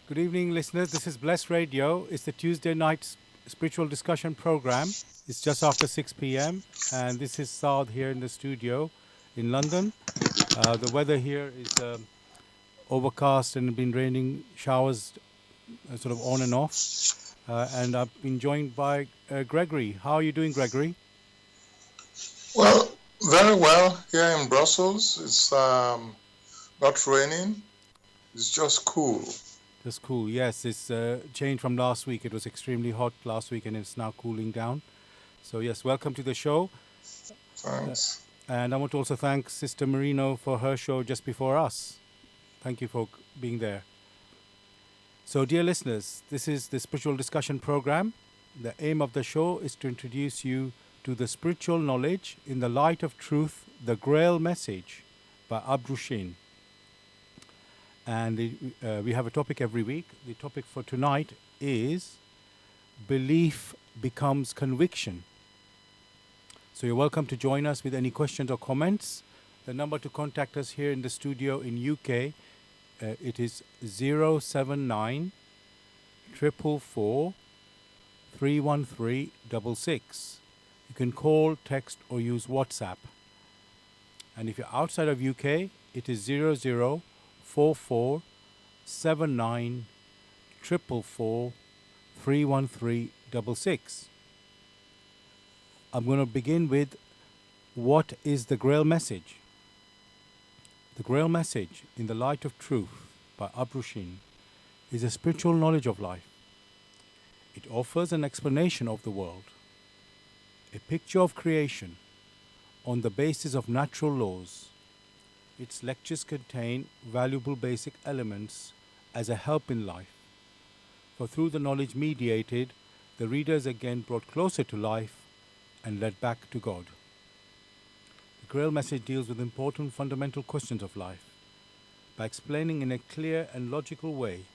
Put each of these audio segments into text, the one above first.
Good evening, listeners. This is Bless Radio. It's the Tuesday night spiritual discussion program. It's just after 6 p.m. And this is Saad here in the studio in London. The weather here is overcast and been raining showers sort of on and off. And I've been joined by Gregory. How are you doing, Gregory? Well, very well here in Brussels. It's not raining. It's just cool. That's cool. Yes, it's changed from last week. It was extremely hot last week and it's now cooling down. So, yes, welcome to the show. Thanks. And I want to also thank Sister Marino for her show just before us. Thank you for being there. So, dear listeners, this is the spiritual discussion program. The aim of the show is to introduce you to the spiritual knowledge in the light of truth, the Grail message by Abdrushin. And we have a topic every week. The topic for tonight is belief becomes conviction. So you're welcome to join us with any questions or comments. The number to contact us here in the studio in UK, it is 079 444 31366. You can call, text, or use WhatsApp. And if you're outside of UK, it is 004479 444 31366. I'm going to begin with what is the Grail message? The Grail message in the light of truth by Abrushin is a spiritual knowledge of life. It offers an explanation of the world, a picture of creation on the basis of natural laws. Its lectures contain valuable basic elements as a help in life, for through the knowledge mediated, the reader is again brought closer to life and led back to God. The Grail message deals with important fundamental questions of life by explaining in a clear and logical way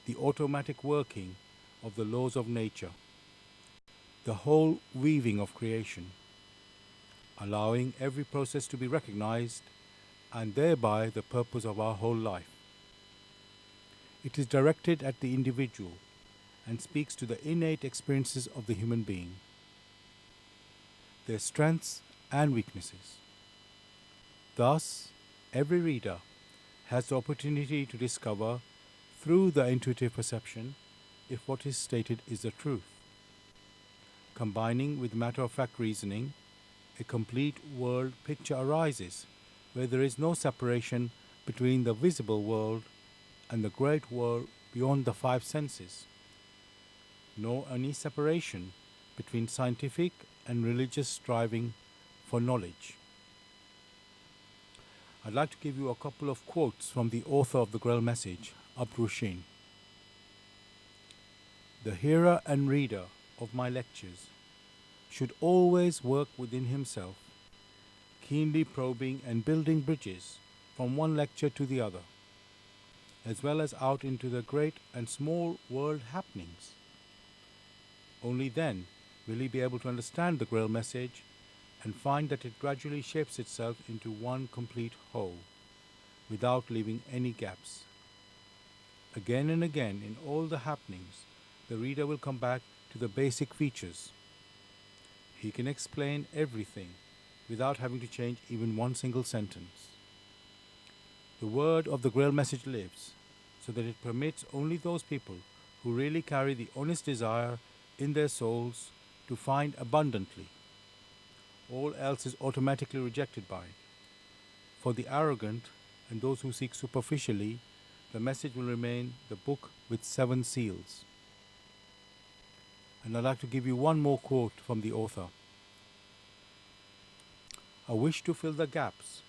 the automatic working of the laws of nature, the whole weaving of creation, allowing every process to be recognized and thereby the purpose of our whole life. It is directed at the individual and speaks to the innate experiences of the human being, their strengths and weaknesses. Thus, every reader has the opportunity to discover through the intuitive perception if what is stated is the truth. Combining with matter-of-fact reasoning, a complete world picture arises where there is no separation between the visible world and the great world beyond the five senses, nor any separation between scientific and religious striving for knowledge. I'd like to give you a couple of quotes from the author of the Grail message, Abrushin. The hearer and reader of my lectures should always work within himself, keenly probing and building bridges from one lecture to the other, as well as out into the great and small world happenings. Only then will he be able to understand the Grail message and find that it gradually shapes itself into one complete whole, without leaving any gaps. Again and again in all the happenings, the reader will come back to the basic features. He can explain everything without having to change even one single sentence. The word of the Grail message lives, so that it permits only those people who really carry the honest desire in their souls to find abundantly. All else is automatically rejected by it. For the arrogant and those who seek superficially, the message will remain the book with 7 seals. And I'd like to give you one more quote from the author. I wish to fill the gaps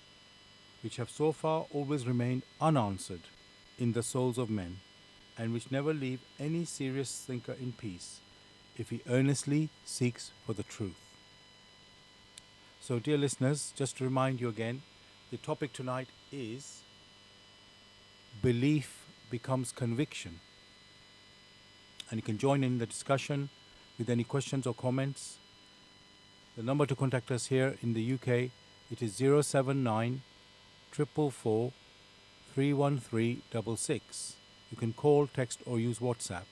which have so far always remained unanswered in the souls of men, and which never leave any serious thinker in peace if he earnestly seeks for the truth. So, dear listeners, just to remind you again, the topic tonight is belief becomes conviction. And you can join in the discussion with any questions or comments. The number to contact us here in the UK, it is 079 444 31366. You can call, text, or use WhatsApp.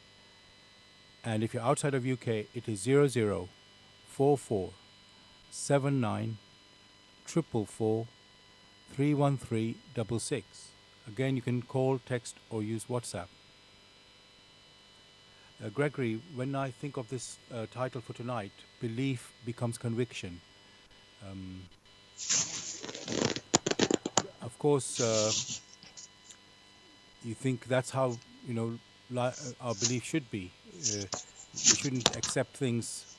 And if you're outside of UK, it is 004479 444 Again, you can call, text, or use WhatsApp. Gregory, when I think of this title for tonight, belief becomes conviction. Um, of course, you think that's how our belief should be. We shouldn't accept things.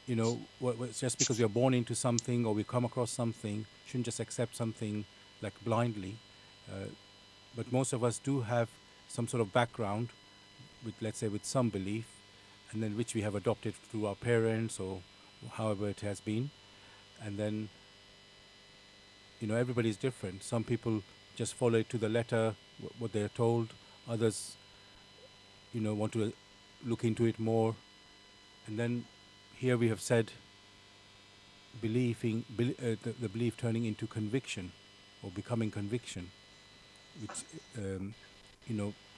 Just because we are born into something or we come across something, shouldn't just accept something like blindly. But most of us do have some sort of background with, let's say, with some belief, and then which we have adopted through our parents or however it has been. And then, everybody is different. Some people just follow it to the letter, what they're told. Others, want to look into it more. And then here we have said the belief turning into conviction or becoming conviction, which,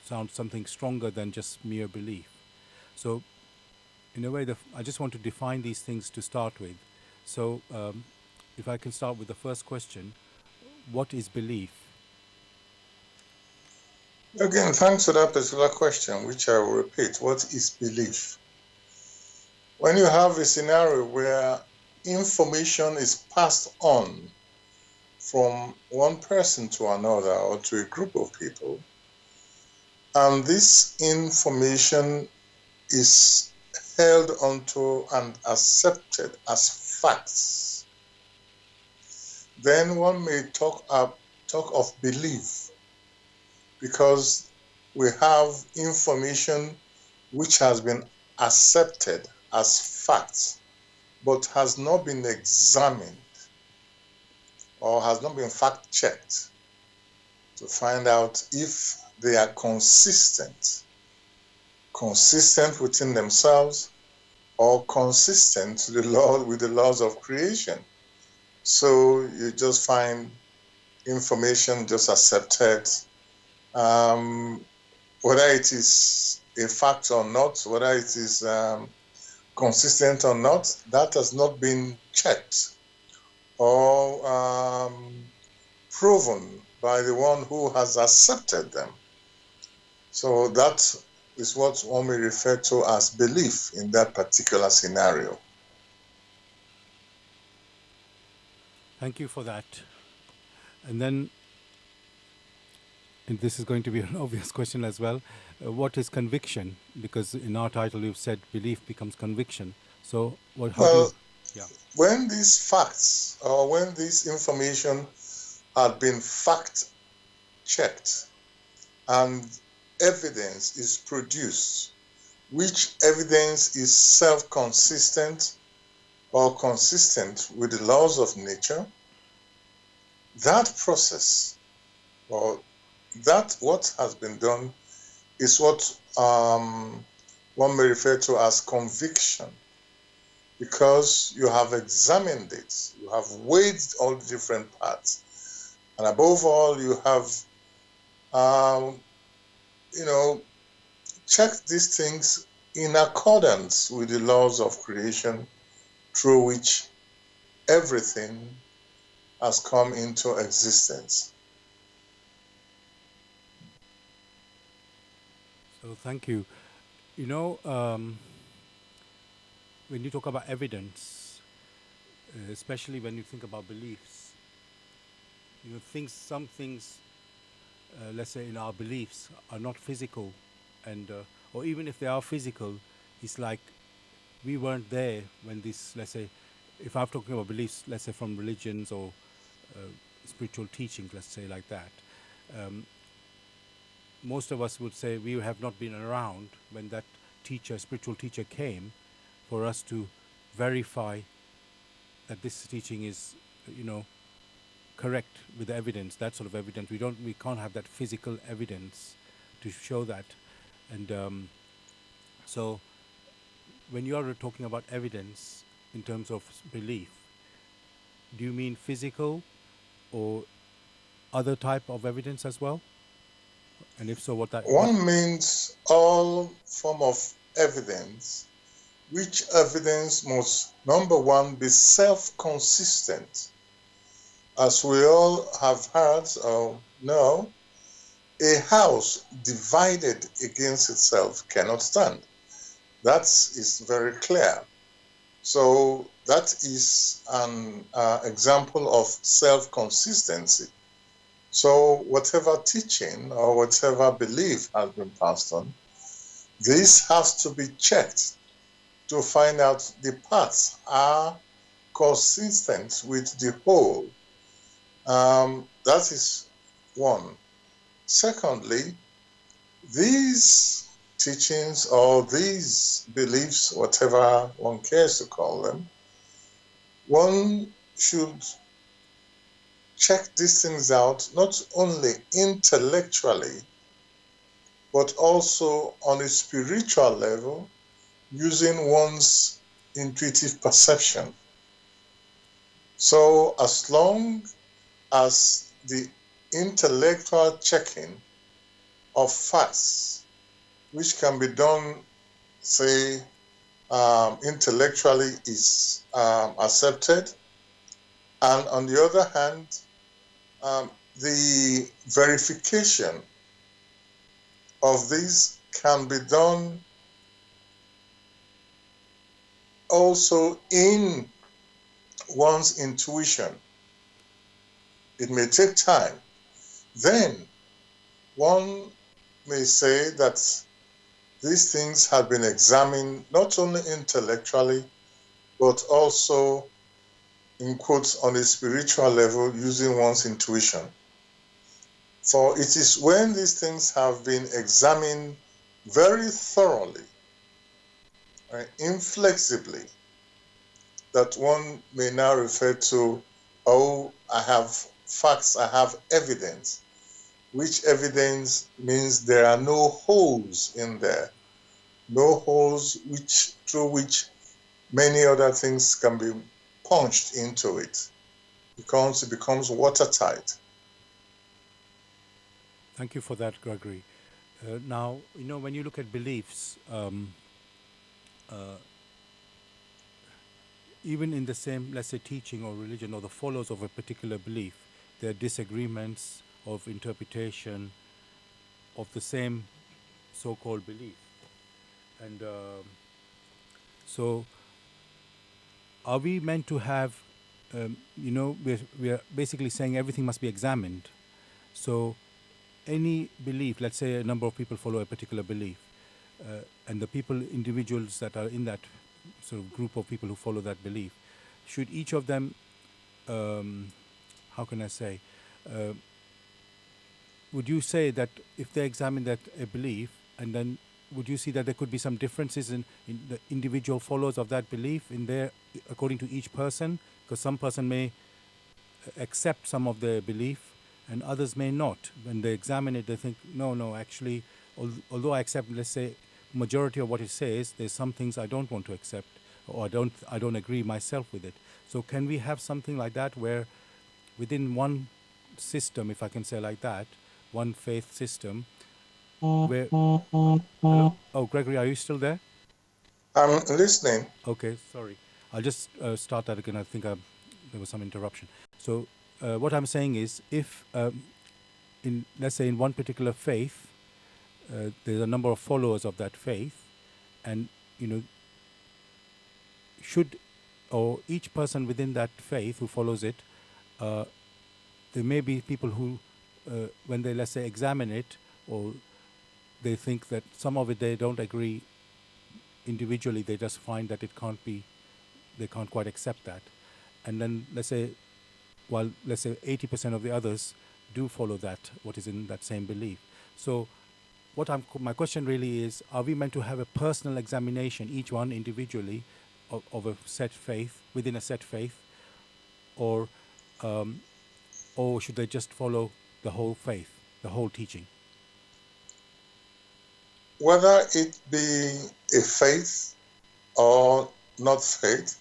sounds something stronger than just mere belief. So, in a way, I just want to define these things to start with. So, if I can start with the first question, what is belief? Again, thanks for that particular question, which I will repeat. What is belief? When you have a scenario where information is passed on from one person to another or to a group of people, and this information is held onto and accepted as facts, then one may talk of belief, because we have information which has been accepted as fact, but has not been examined or has not been fact-checked to find out if they are consistent within themselves or consistent with the laws of creation. So you just find information just accepted, whether it is a fact or not, whether it is consistent or not, that has not been checked or proven by the one who has accepted them. So that is what one may refer to as belief in that particular scenario. Thank you for that. And then, and this is going to be an obvious question as well, what is conviction? Because in our title we've said belief becomes conviction. So when these facts or when this information had been fact checked and evidence is produced, which evidence is self-consistent or consistent with the laws of nature, that process or that what has been done is what one may refer to as conviction, because you have examined it, you have weighed all the different parts, and above all, you have checked these things in accordance with the laws of creation through which everything has come into existence. So thank you. When you talk about evidence, especially when you think about beliefs, some things, let's say in our beliefs, are not physical, and or even if they are physical, it's like we weren't there when this, let's say, if I'm talking about beliefs, let's say from religions or spiritual teachings, let's say like that, most of us would say we have not been around when that spiritual teacher came for us to verify that this teaching is, correct with the evidence, that sort of evidence. We can't have that physical evidence to show that. And so when you are talking about evidence in terms of belief, do you mean physical or other type of evidence as well? And if so, what? One means all form of evidence, which evidence must, number one, be self-consistent. As we all have heard or know, a house divided against itself cannot stand. That is very clear. So that is an example of self-consistency. So whatever teaching or whatever belief has been passed on, this has to be checked to find out the parts are consistent with the whole. That is one. Secondly, these teachings or these beliefs, whatever one cares to call them, one should check these things out not only intellectually, but also on a spiritual level using one's intuitive perception. So as long as the intellectual checking of facts, which can be done, say, intellectually, is accepted, and on the other hand, the verification of this can be done also in one's intuition. It may take time. Then one may say that these things have been examined not only intellectually, but also, in quotes, on a spiritual level using one's intuition. For it is when these things have been examined very thoroughly, right, inflexibly, that one may now refer to, oh, I have facts, I have evidence, which evidence means there are no holes in there, no holes through which many other things can be punched into it, because it becomes watertight. Thank you for that, Gregory. Now, when you look at beliefs, even in the same, let's say, teaching or religion or the followers of a particular belief, there are disagreements of interpretation of the same so-called belief. And so are we meant to have, we're basically saying everything must be examined. So any belief, let's say a number of people follow a particular belief, and the individuals that are in that sort of group of people who follow that belief, should each of them, how can I say, would you say that if they examine that a belief, and then would you see that there could be some differences in the individual followers of that belief in there, according to each person? Because some person may accept some of their belief and others may not. When they examine it, they think, no, actually, although I accept, let's say, majority of what it says, there's some things I don't want to accept, or I don't agree myself with it. So can we have something like that, where within one system, if I can say like that, one faith system, where... Hello? Oh, Gregory, are you still there? I'm listening. Okay, sorry. I'll just start that again. I think there was some interruption. So what I'm saying is, if let's say in one particular faith, there's a number of followers of that faith, and should, or each person within that faith who follows it, there may be people who, when they, let's say, examine it, or they think that some of it they don't agree individually, they just find that they can't quite accept that. And then let's say 80% of the others do follow that, what is in that same belief. So my question really is, are we meant to have a personal examination, each one individually, of a set faith, within a set faith, or should they just follow the whole faith, the whole teaching? Whether it be a faith or not faith,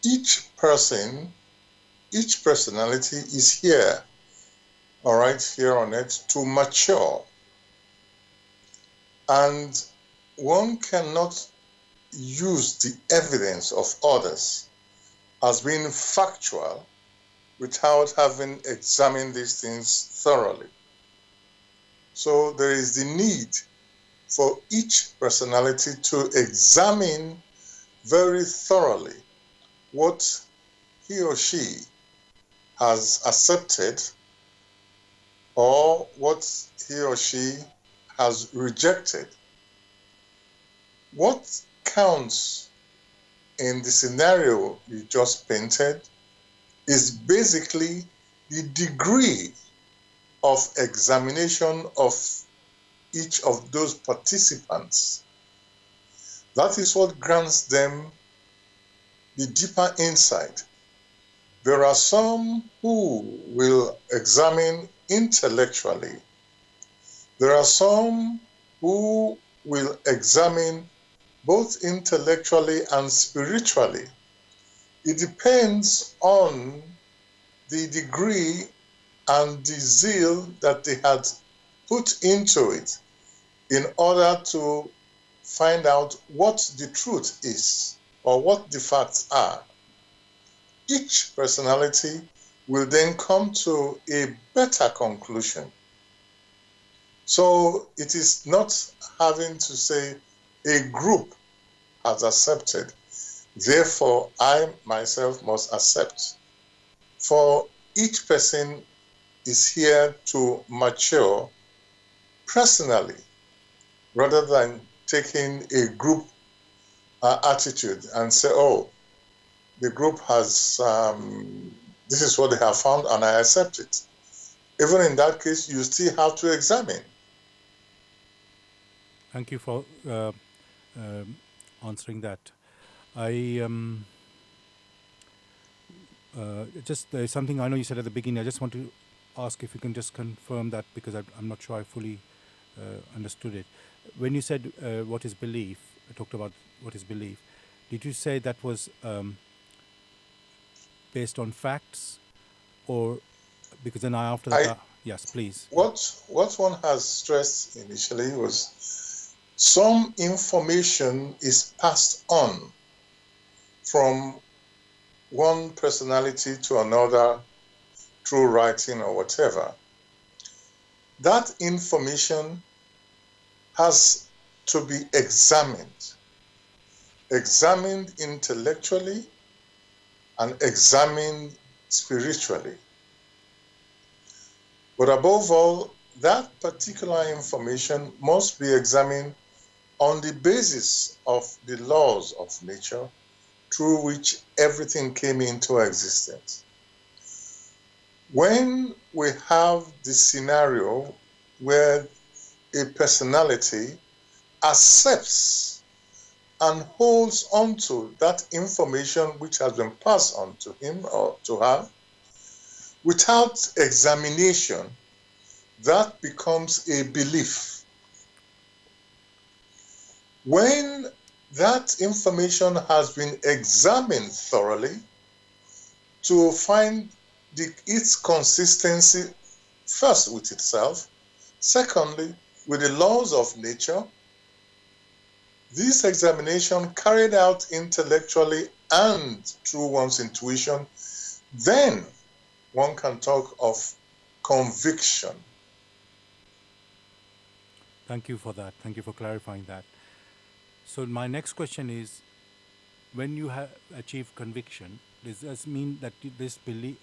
each personality is here, all right, here on earth to mature, And one cannot use the evidence of others as being factual without having examined these things thoroughly. So there is the need for each personality to examine very thoroughly what he or she has accepted or what he or she has rejected. What counts in the scenario you just painted is basically the degree of examination of each of those participants. That is what grants them the deeper insight. There are some who will examine intellectually. There are some who will examine both intellectually and spiritually. It depends on the degree and the zeal that they had put into it in order to find out what the truth is or what the facts are. Each personality will then come to a better conclusion. So it is not having to say a group has accepted, therefore I myself must accept. For each person is here to mature personally rather than taking a group attitude and say, oh, the group has, this is what they have found and I accept it. Even in that case, you still have to examine. Thank you for answering that. I just there's something I know you said at the beginning. I just want to ask if you can just confirm that because I'm not sure I fully understood it. When you said what is belief, I talked about what is belief. Did you say that was based on facts, or because then after that? Yes, please. What one has stressed initially was some information is passed on from one personality to another through writing or whatever. That information has to be examined intellectually and examined spiritually. But above all, that particular information must be examined on the basis of the laws of nature through which everything came into existence. When we have the scenario where a personality accepts and holds onto that information which has been passed on to him or to her, without examination, that becomes a belief. When that information has been examined thoroughly to find its consistency, first with itself, secondly with the laws of nature, this examination carried out intellectually and through one's intuition, then one can talk of conviction. Thank you for that. Thank you for clarifying that. So my next question is, when you have achieved conviction, does this mean that this belief,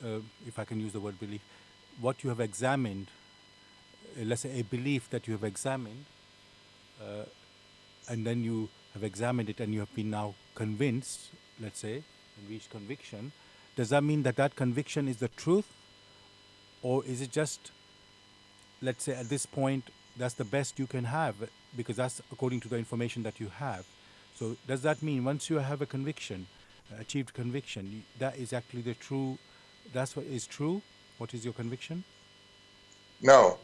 if I can use the word belief, what you have examined, let's say a belief that you have examined, and then you have examined it and you have been now convinced, let's say, and reached conviction, does that mean that that conviction is the truth? Or is it just, let's say at this point, that's the best you can have because that's according to the information that you have? So does that mean once you have a conviction, achieved conviction, that is actually the true, that's what is true? What is your conviction? No.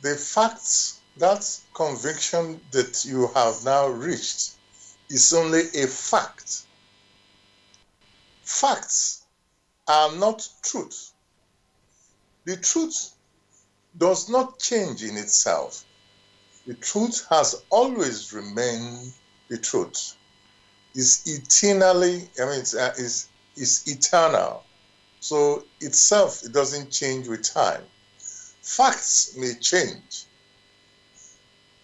The facts, that conviction that you have now reached is only a fact. Facts are not truth. The truth does not change in itself. The truth has always remained the truth. It's eternally, I mean, it's eternal. So itself, it doesn't change with time. Facts may change.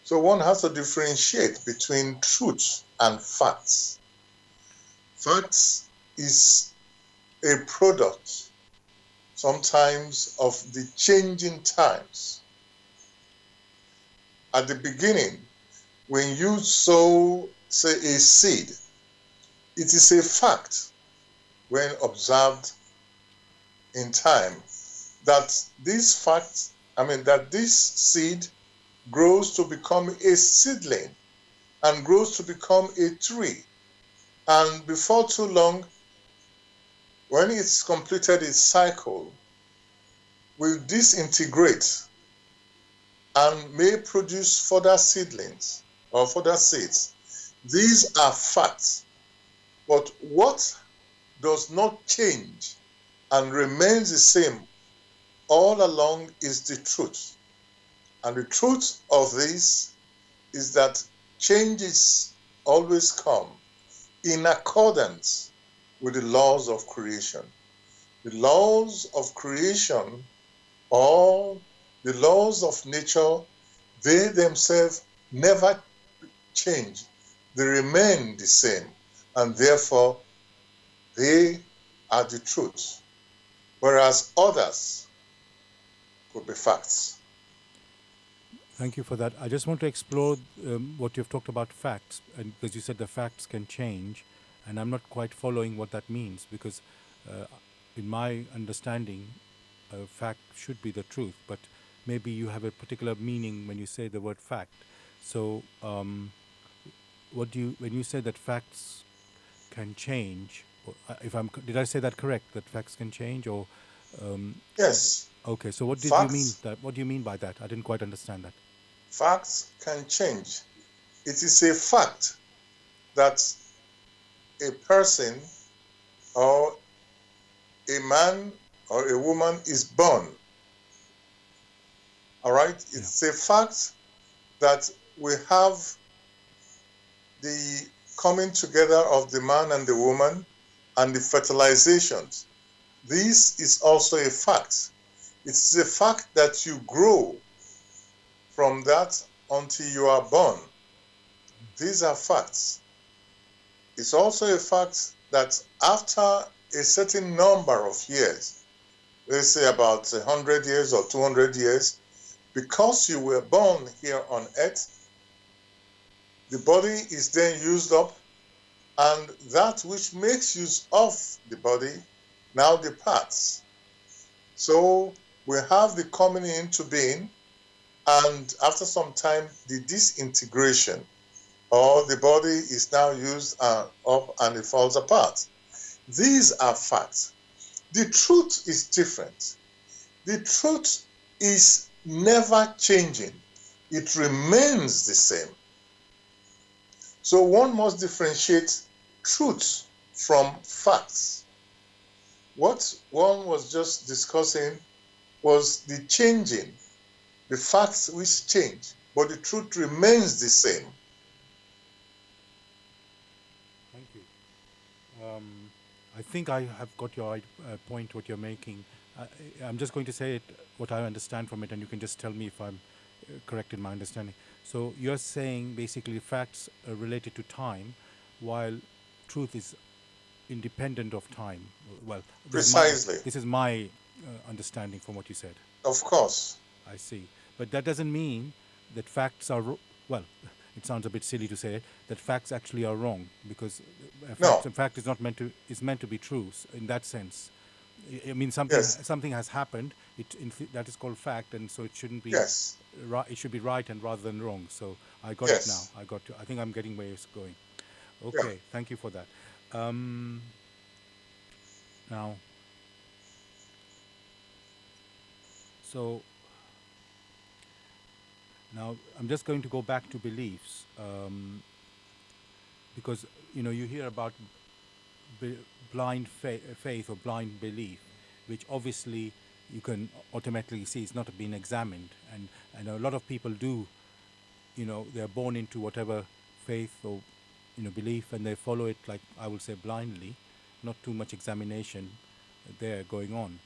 So one has to differentiate between truth and facts. Facts is a product sometimes of the changing times. At the beginning, when you sow, say, a seed, it is a fact when observed in time that that this seed grows to become a seedling and grows to become a tree. And before too long, when it's completed its cycle, will disintegrate and may produce further seedlings or further seeds. These are facts. But what does not change and remains the same all along is the truth. And the truth of this is that changes always come in accordance with the laws of creation. The laws of creation or the laws of nature, they themselves never change. They remain the same, and therefore they are the truth, whereas others could be facts. Thank you for that. I just want to explore what you've talked about facts, and because you said the facts can change, and I'm not quite following what that means because, in my understanding, a fact should be the truth, but maybe you have a particular meaning when you say the word fact. So, what do you when you say that facts can change? Or, if I'm did I say that correct? That facts can change, or Yes, okay? So, what did you mean facts, that? What do you mean by that? I didn't quite understand that. facts can change. It is a fact that a person or a man or a woman is born. All right? Yeah. It's a fact that we have the coming together of the man and the woman and the fertilizations. This is also a fact. It's a fact that you grow from that until you are born. These are facts. It's also a fact that after a certain number of years, let's say about 100 years or 200 years, because you were born here on earth, the body is then used up, and that which makes use of the body now departs. So we have the coming into being, and after some time, the disintegration, or the body is now used up and it falls apart. These are facts. The truth is different. The truth is never changing. It remains the same. So one must differentiate truth from facts. What one was just discussing was the changing, the facts which change, but the truth remains the same. Thank you. I think I have got your point, what you're making. I'm just going to say it, what I understand from it, and you can just tell me if I'm correct in my understanding. So you're saying basically facts are related to time, while truth is independent of time. Well, Precisely. this is my understanding from what you said. Of course. I see. But that doesn't mean that facts are well. It sounds a bit silly to say it, that facts actually are wrong because No. a fact is not meant to be true in that sense. I mean Yes. something has happened. That is called fact, and so it shouldn't be Yes. right. It should be right and rather than wrong. So I got it now. Yes. I got to. I think I'm getting where it's going. Yeah. Okay, thank you for that. Um, now, so now I'm just going to go back to beliefs because you hear about b- faith or blind belief, which obviously you can automatically see is not being examined, and a lot of people do they're born into whatever faith or belief, and they follow it, like I would say, blindly, not too much examination there going on.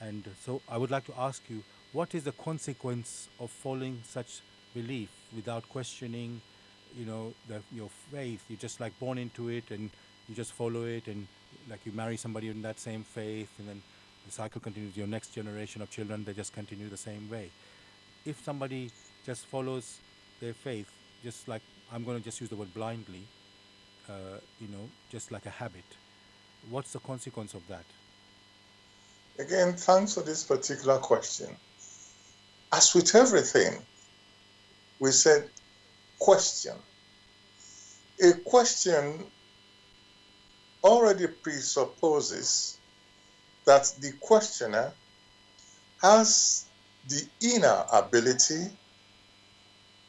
And so I would like to ask you, what is the consequence of following such belief without questioning, your faith? You're just like born into it, and you just follow it, and like you marry somebody in that same faith, and then the cycle continues. Your next generation of children, they just continue the same way. If somebody just follows their faith, just like, I'm going to just use the word blindly, just like a habit, what's the consequence of that? Again, thanks for this particular question. As with everything, we said question. A question already presupposes that the questioner has the inner ability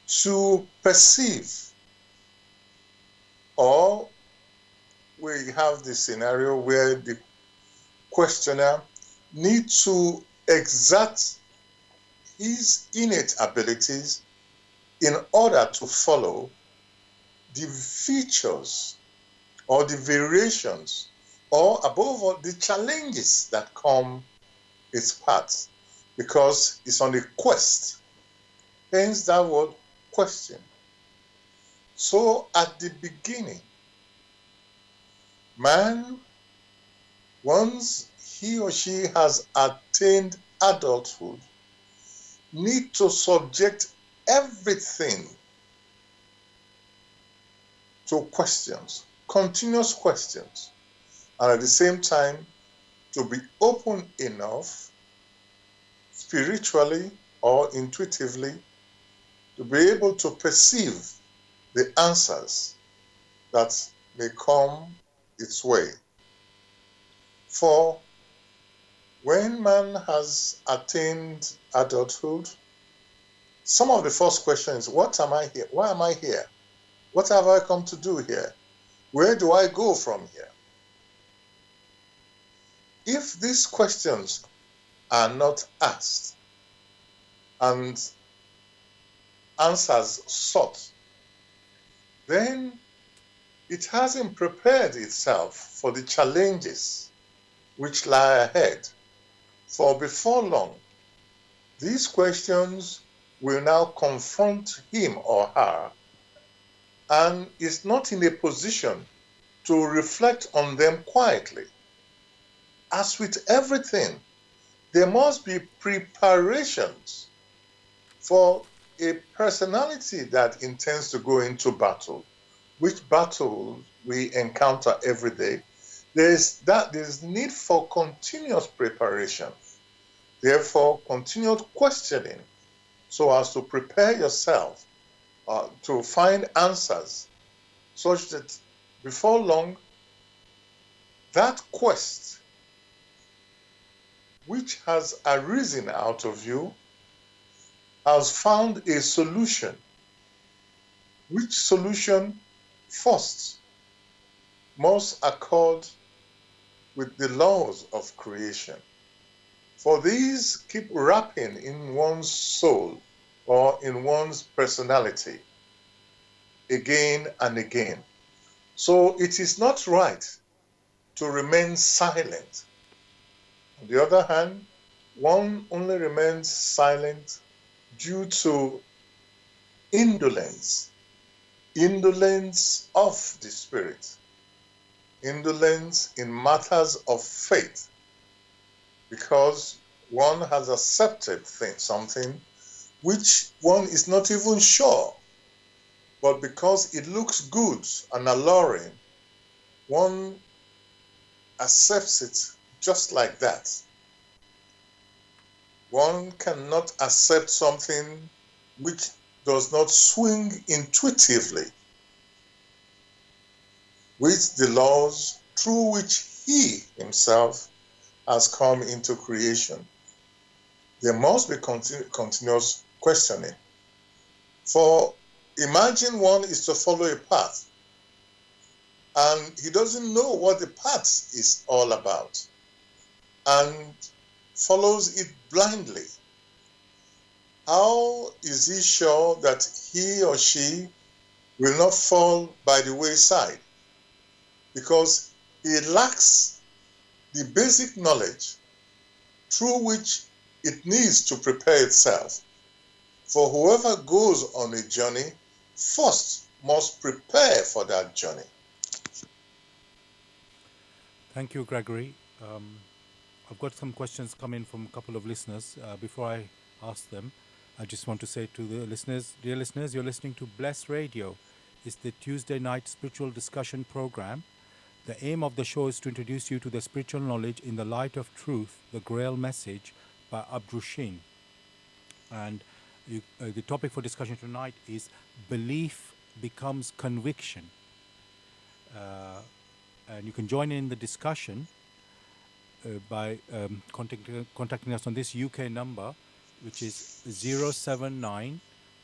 to perceive, or we have the scenario where the questioner needs to exert his innate abilities in order to follow the features or the variations, or above all, the challenges that come its path, because it's on a quest. Hence that word question. So at the beginning, man, once he or she has attained adulthood, need to subject everything to questions, continuous questions, and at the same time to be open enough spiritually or intuitively to be able to perceive the answers that may come its way. For when man has attained adulthood, some of the first questions: what am I here? Why am I here? What have I come to do here? Where do I go from here? If these questions are not asked and answers sought, then it hasn't prepared itself for the challenges which lie ahead. For before long, these questions will now confront him or her, and is not in a position to reflect on them quietly. As with everything, there must be preparations for a personality that intends to go into battle, which battle we encounter every day. There's need for continuous preparation, therefore continued questioning, so as to prepare yourself to find answers, such that before long, that quest which has arisen out of you has found a solution. Which solution first must accord with the laws of creation. For these keep wrapping in one's soul or in one's personality again and again. So it is not right to remain silent. On the other hand, one only remains silent due to indolence of the spirit, indolence in matters of faith, because one has accepted something which one is not even sure, but because it looks good and alluring, one accepts it just like that. One cannot accept something which does not swing intuitively with the laws through which he himself has come into creation. There must be continuous questioning. For imagine one is to follow a path and he doesn't know what the path is all about and follows it blindly. how is he sure that he or she will not fall by the wayside? Because he lacks the basic knowledge through which it needs to prepare itself. For whoever goes on a journey first must prepare for that journey. Thank you, Gregory. I've got some questions coming from a couple of listeners. Before I ask them, I just want to say to the listeners, dear listeners, you're listening to Bless Radio. It's the Tuesday night spiritual discussion program. The aim of the show is to introduce you to the spiritual knowledge in the light of truth, the Grail message by Abrushin. And the topic for discussion tonight is belief becomes conviction. And you can join in the discussion by contacting us on this UK number, which is 079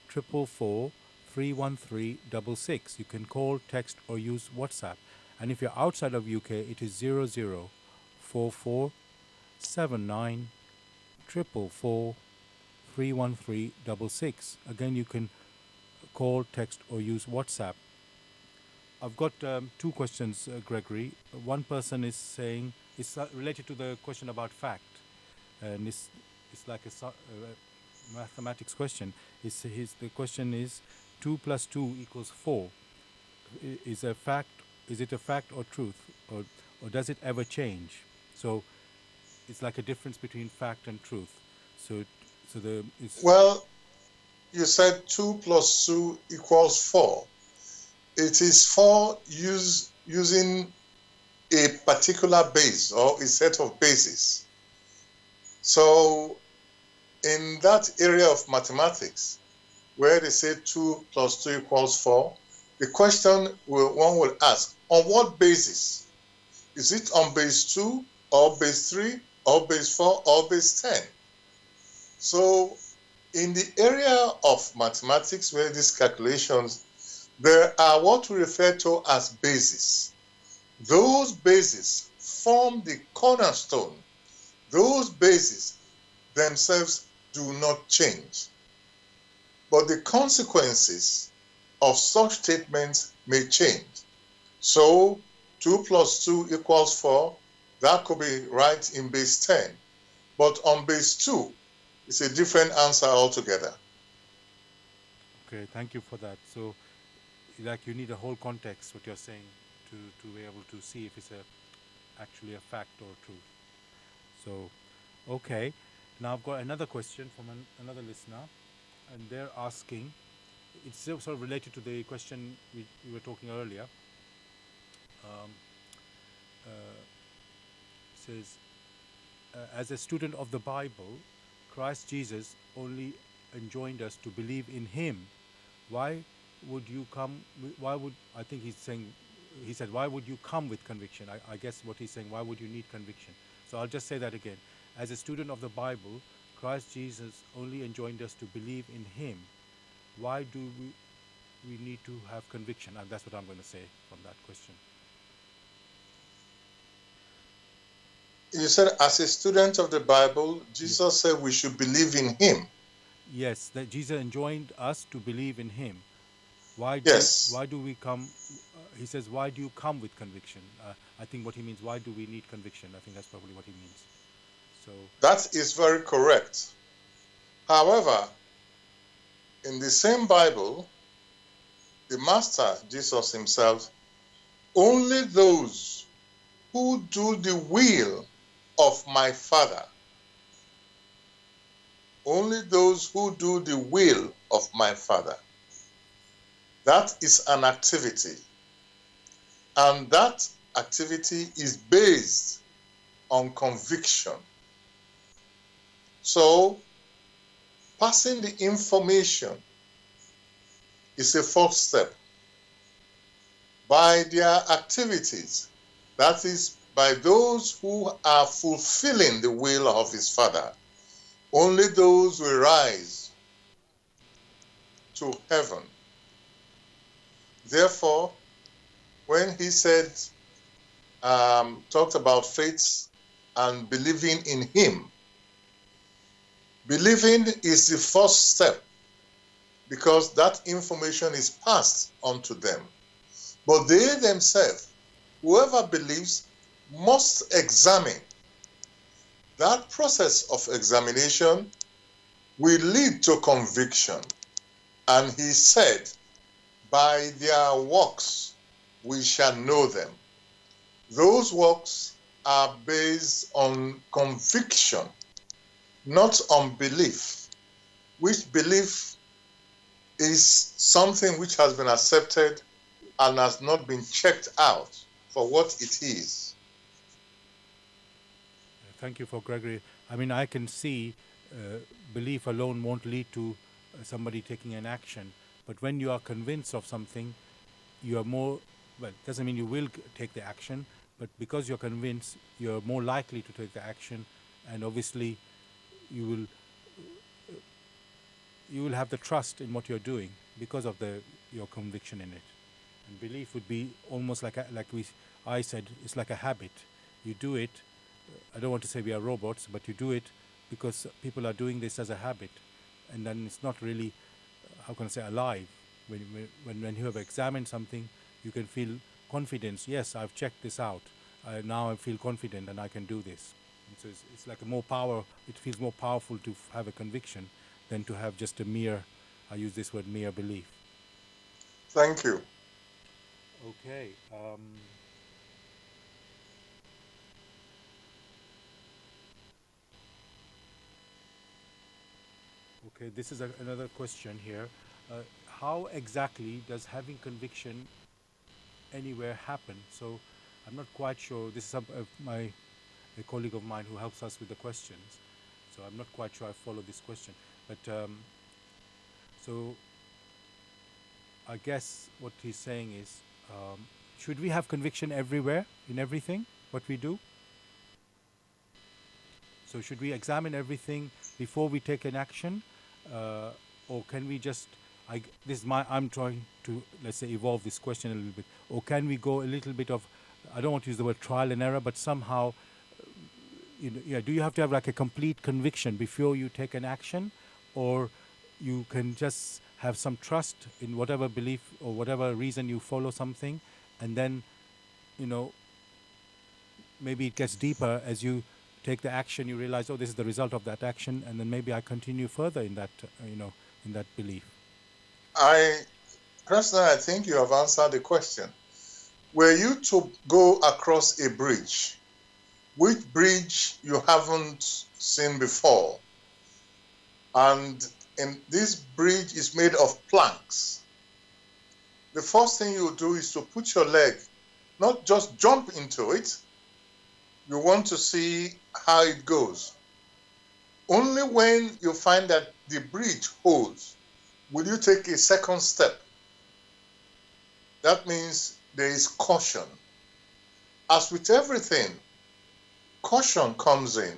444 31366. You can call, text, or use WhatsApp. And if you're outside of UK, it is 0044 79 444 31366. Again, you can call, text, or use WhatsApp. I've got two questions, Gregory. One person is saying, it's related to the question about fact, and it's like a mathematics question. The question is, 2 plus 2 equals 4. Is it a fact or truth, or does it ever change? So it's like a difference between fact and truth. Well, you said 2 plus 2 equals 4. It is 4 using a particular base or a set of bases. So in that area of mathematics, where they say 2 plus 2 equals 4, the question one will ask, on what basis? Is it on base 2 or base 3 or base 4 or base 10? So in the area of mathematics where these calculations, there are what we refer to as bases. Those bases form the cornerstone. Those bases themselves do not change. But the consequences of such statements may change. So 2 plus 2 equals 4, that could be right in base 10. But on base 2, it's a different answer altogether. Okay, thank you for that. So, like, you need a whole context, what you're saying, to be able to see if it's actually a fact or truth. So, okay. Now I've got another question from another listener, and they're asking, it's sort of related to the question we were talking earlier. Says, as a student of the Bible, Christ Jesus only enjoined us to believe in Him. Why would you come? Why would, I think he's saying, he said, why would you come with conviction? I guess what he's saying, why would you need conviction? So I'll just say that again. As a student of the Bible, Christ Jesus only enjoined us to believe in Him. Why do we need to have conviction? And that's what I'm going to say from that question. You said, as a student of the Bible, Jesus said we should believe in Him. Yes, that Jesus enjoined us to believe in Him. Why do we come? He says, why do you come with conviction? I think what he means, why do we need conviction? I think that's probably what he means. So that is very correct. However, in the same Bible, the Master, Jesus Himself, only those who do the will of my Father, only those who do the will of my Father. That is an activity. And that activity is based on conviction. So, passing the information is a first step. By their activities, that is, by those who are fulfilling the will of His Father, only those will rise to heaven. Therefore, when He said, talked about faith and believing in Him, Believing is the first step because that information is passed on to them. But they themselves, whoever believes, must examine. That process of examination will lead to conviction. And he said, by their works we shall know them. Those works are based on conviction, not on belief, which belief is something which has been accepted and has not been checked out for what it is. Thank you for Gregory. I mean, I can see belief alone won't lead to somebody taking an action. But when you are convinced of something, you are more, well, it doesn't mean you will take the action, but because you're convinced, you're more likely to take the action. And obviously, you will have the trust in what you're doing because of your conviction in it. And belief would be almost like I said, it's like a habit. You do it. I don't want to say we are robots, but you do it because people are doing this as a habit, and then it's not really, how can I say, alive. When you have examined something, you can feel confidence. Yes, I've checked this out. Now I feel confident and I can do this. And so it's like a more power. It feels more powerful to have a conviction than to have just a mere, I use this word, mere belief. Thank you. Okay. Okay, this is another question here. How exactly does having conviction anywhere happen? So I'm not quite sure. This is a colleague of mine who helps us with the questions. So I'm not quite sure I follow this question. But so I guess what he's saying is, should we have conviction everywhere, in everything, what we do? So should we examine everything before we take an action, or can we just? I'm trying to, let's say, evolve this question a little bit. Or can we go a little bit of? I don't want to use the word trial and error, but somehow, do you have to have like a complete conviction before you take an action, or you can just have some trust in whatever belief or whatever reason you follow something, and then, maybe it gets deeper as you take the action. You realize, oh, this is the result of that action, and then maybe I continue further in that, in that belief. Personally, I think you have answered the question. Were you to go across a bridge, which bridge you haven't seen before, and this bridge is made of planks, the first thing you do is to put your leg, not just jump into it. You want to see how it goes. Only when you find that the bridge holds will you take a second step. That means there is caution. As with everything, caution comes in.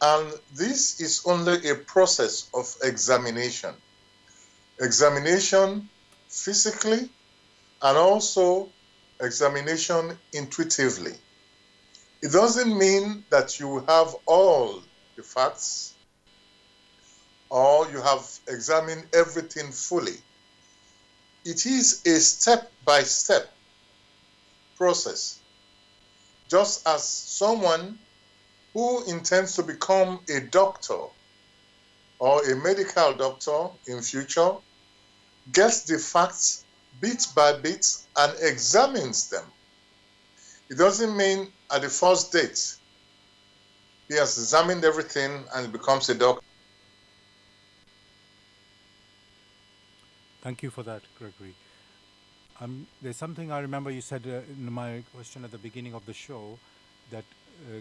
And this is only a process of examination. Examination physically and also examination intuitively. It doesn't mean that you have all the facts or you have examined everything fully. It is a step-by-step process. Just as someone who intends to become a doctor or a medical doctor in future gets the facts bit by bit and examines them. It doesn't mean at the first date he has examined everything and becomes a doctor. Thank you for that, Gregory. There's something I remember you said in my question at the beginning of the show, that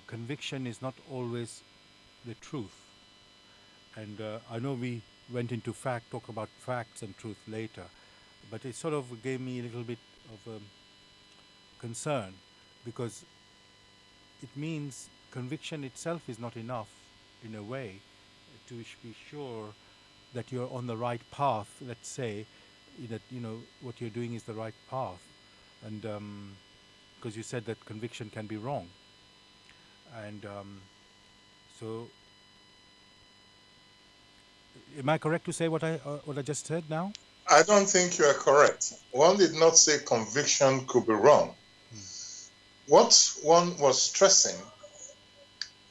conviction is not always the truth. And I know we went into talk about facts and truth later, but it sort of gave me a little bit of concern, because it means conviction itself is not enough, in a way, to be sure that you're on the right path. Let's say that what you're doing is the right path, and because you said that conviction can be wrong, and so Am I correct to say what I just said now? I don't think you are correct. One did not say conviction could be wrong. What one was stressing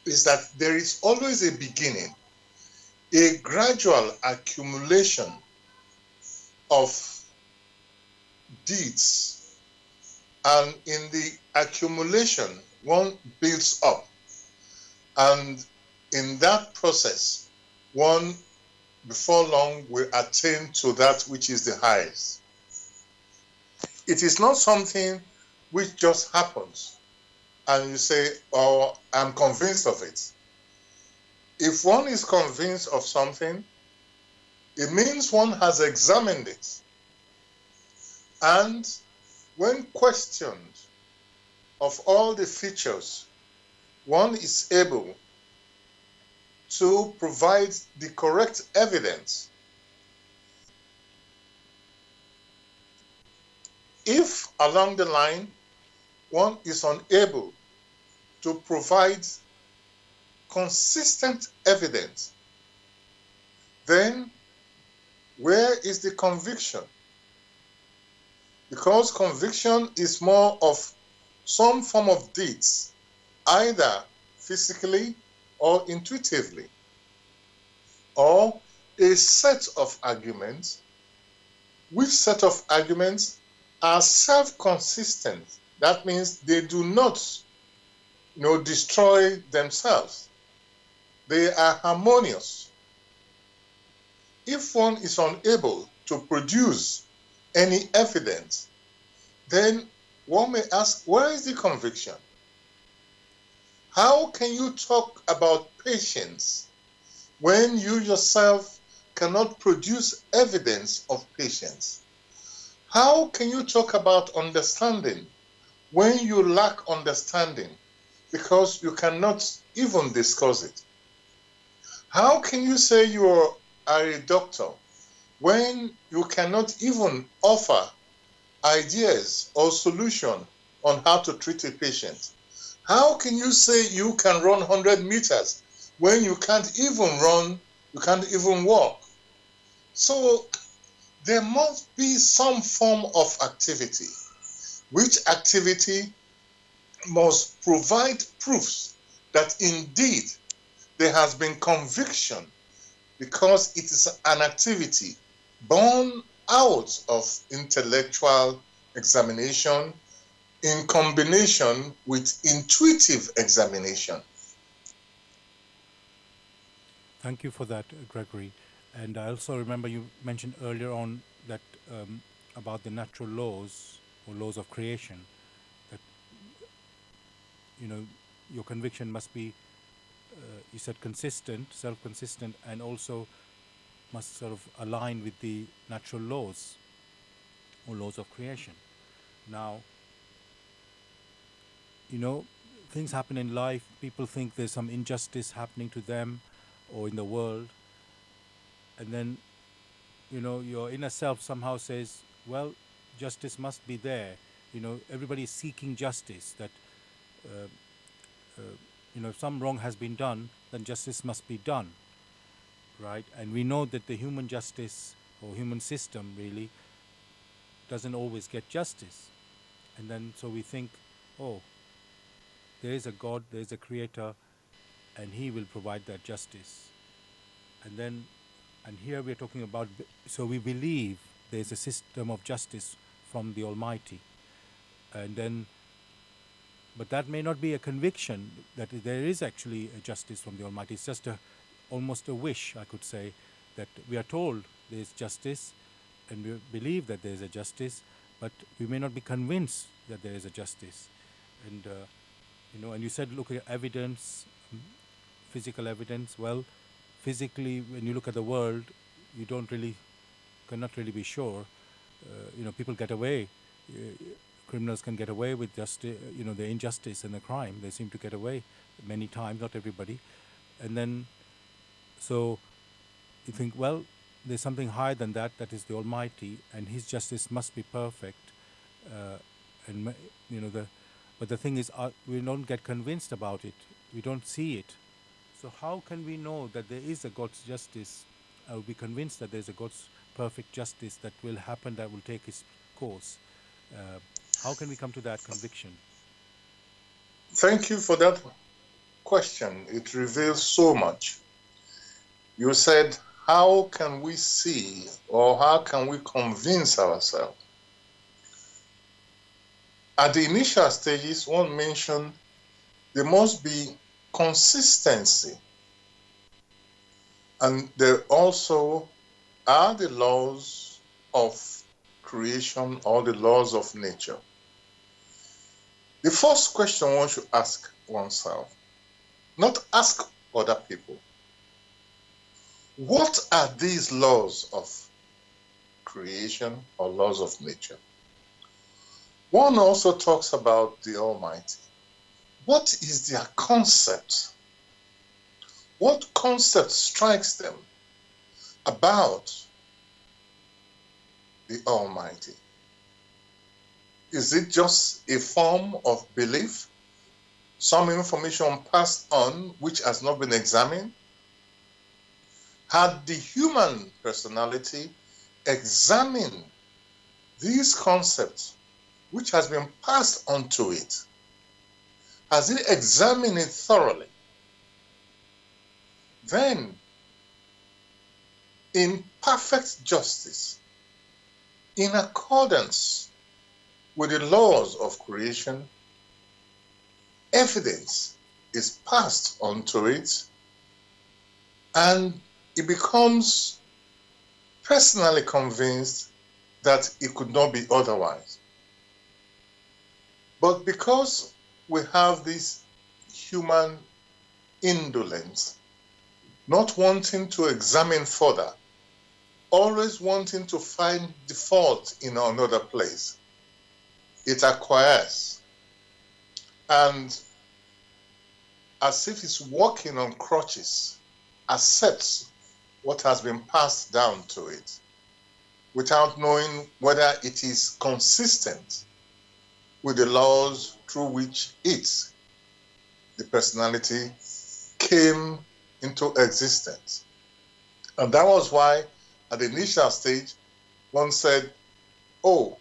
is that there is always a beginning, a gradual accumulation of deeds. And in the accumulation, one builds up. And in that process, one before long will attain to that which is the highest. It is not something which just happens and you say, oh, I'm convinced of it. If one is convinced of something, it means one has examined it. And when questioned of all the features, one is able to provide the correct evidence. If along the line one is unable to provide consistent evidence, then where is the conviction? Because conviction is more of some form of deeds, either physically or intuitively, or a set of arguments, which set of arguments are self-consistent. That means they do not destroy themselves. They are harmonious. If one is unable to produce any evidence, then one may ask, where is the conviction? How can you talk about patience when you yourself cannot produce evidence of patience? How can you talk about understanding when you lack understanding because you cannot even discuss it? How can you say you are a doctor when you cannot even offer ideas or solution on how to treat a patient? How can you say you can run 100 meters when you can't even run, you can't even walk? So there must be some form of activity, which activity must provide proofs that indeed there has been conviction, because it is an activity born out of intellectual examination in combination with intuitive examination. Thank you for that, Gregory. And I also remember you mentioned earlier on that about the natural laws or laws of creation, that you know your conviction must be, you said, consistent, self-consistent, and also must sort of align with the natural laws or laws of creation. Now, you know, things happen in life. People think there's some injustice happening to them or in the world, and then your inner self somehow says, well, justice must be there. Everybody is seeking justice, that uh, if some wrong has been done, then justice must be done, right? And we know that the human justice or human system really doesn't always get justice. And then so we think, oh, there is a God, there is a creator, and he will provide that justice. And here we're talking about, so we believe there's a system of justice from the Almighty. And then, but that may not be a conviction that there is actually a justice from the Almighty. It's just almost a wish, I could say, that we are told there's justice and we believe that there's a justice, but we may not be convinced that there is a justice. And, and you said look at evidence, physical evidence. Well, physically, when you look at the world, you cannot really be sure. People get away. Criminals can get away with justice, the injustice and the crime. They seem to get away many times, not everybody. And then, so you think, well, there's something higher than that. That is the Almighty, and His justice must be perfect. And but the thing is, we don't get convinced about it. We don't see it. So how can we know that there is a God's justice be convinced that there's a God's perfect justice that will happen, that will take its course. How can we come to that conviction? Thank you for that question. It reveals so much. You said, how can we see or how can we convince ourselves? At the initial stages, one mentioned there must be consistency. And there also are the laws of creation or the laws of nature. The first question one should ask oneself, not ask other people, what are these laws of creation or laws of nature? One also talks about the Almighty. What is their concept? What concept strikes them about the Almighty? Is it just a form of belief? Some information passed on which has not been examined? Had the human personality examined these concepts which has been passed on to it? Has it examined it thoroughly? Then, in perfect justice, in accordance with the laws of creation, evidence is passed on to it, and it becomes personally convinced that it could not be otherwise. But because we have this human indolence, not wanting to examine further, always wanting to find the fault in another place, it acquires, and as if it's walking on crutches, accepts what has been passed down to it without knowing whether it is consistent with the laws through which it, the personality, came into existence. And that was why at the initial stage, one said, oh,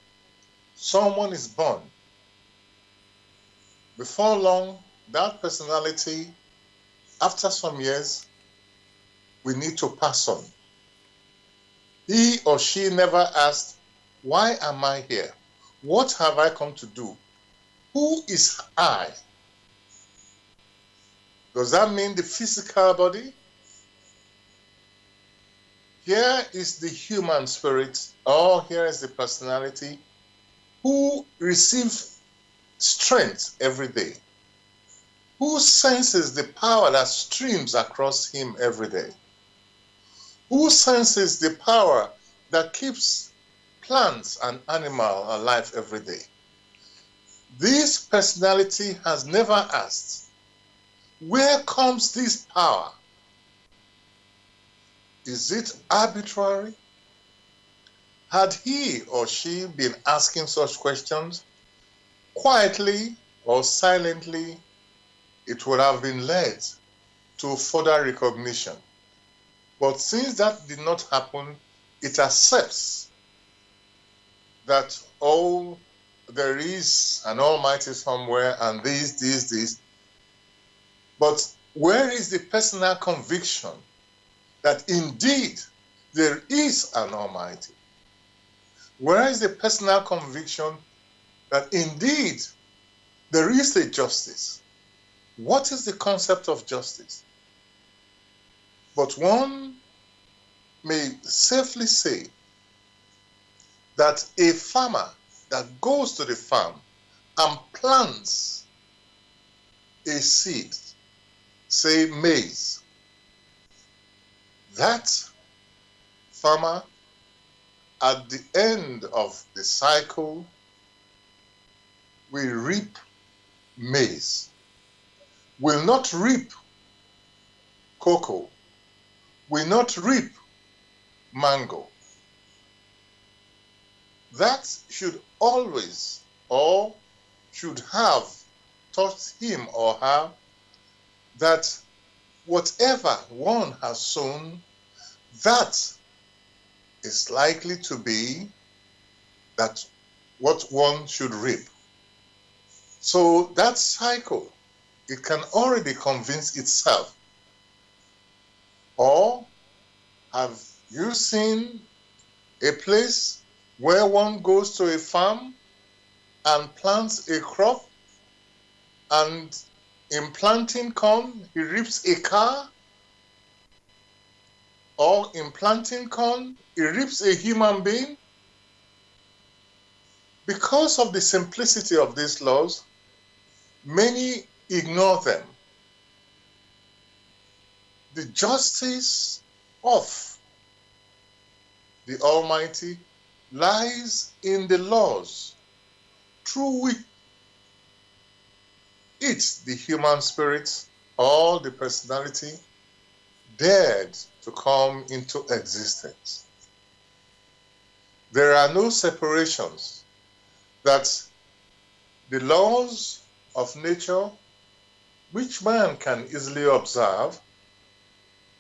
someone is born. Before long, that personality, after some years, we need to pass on. He or she never asked, why am I here? What have I come to do? Who is I? Does that mean the physical body? Here is the human spirit, or here is the personality who receives strength every day, who senses the power that streams across him every day, who senses the power that keeps plants and animals alive every day. This personality has never asked, where comes this power? Is it arbitrary? Had he or she been asking such questions, quietly or silently, it would have been led to further recognition. But since that did not happen, it accepts that, oh, there is an Almighty somewhere and this. But where is the personal conviction that indeed there is an Almighty? Where is the personal conviction that indeed there is a justice? What is the concept of justice? But one may safely say that a farmer that goes to the farm and plants a seed, say maize, that farmer at the end of the cycle will reap maize, will not reap cocoa, will not reap mango. That should always or should have taught him or her that whatever one has sown, that is likely to be that what one should reap. So that cycle, it can already convince itself. Or have you seen a place where one goes to a farm and plants a crop, and in planting corn, he reaps a car? Or in planting corn, he reaps a human being? Because of the simplicity of these laws, many ignore them. The justice of the Almighty lies in the laws through which the human spirit or the personality dared to come into existence. There are no separations, that the laws of nature, which man can easily observe,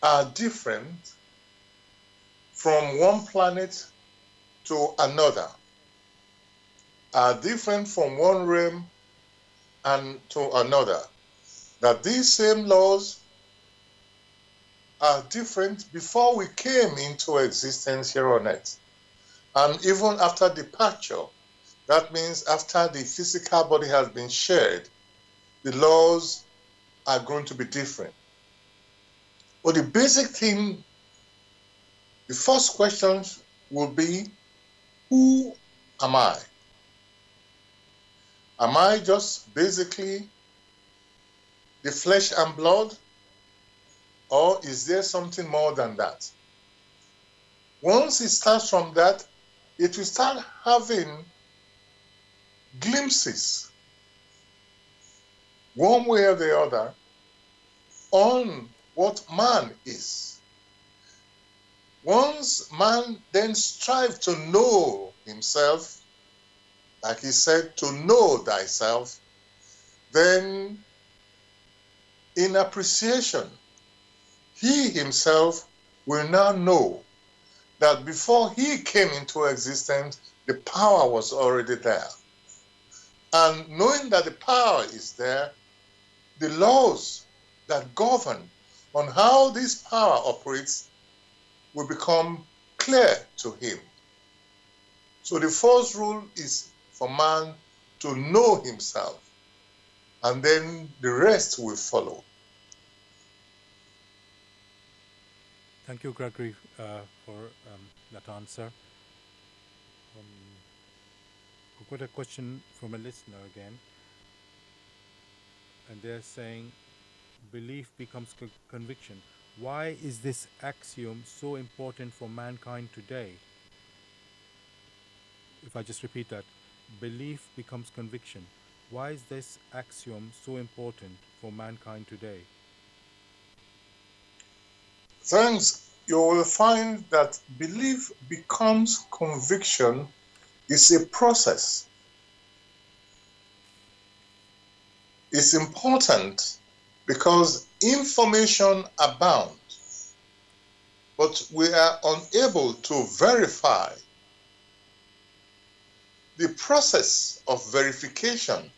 are different from one planet to another, are different from one realm and to another, that these same laws are different before we came into existence here on earth. And even after departure, that means after the physical body has been shared, the laws are going to be different. But the basic thing, the first question will be, who am I? Am I just basically the flesh and blood? Or is there something more than that? Once it starts from that, it will start having glimpses, one way or the other, on what man is. Once man then strives to know himself, like he said, to know thyself, then in appreciation, he himself will now know that before he came into existence, the power was already there. And knowing that the power is there, the laws that govern on how this power operates will become clear to him. So the first rule is for man to know himself, and then the rest will follow. Thank you, Gregory, for that answer. We've got a question from a listener again, and they're saying, belief becomes conviction. Why is this axiom so important for mankind today? If I just repeat that, belief becomes conviction. Why is this axiom so important for mankind today? Thanks. You will find that belief becomes conviction is a process. It's important because information abounds, but we are unable to verify. The process of verification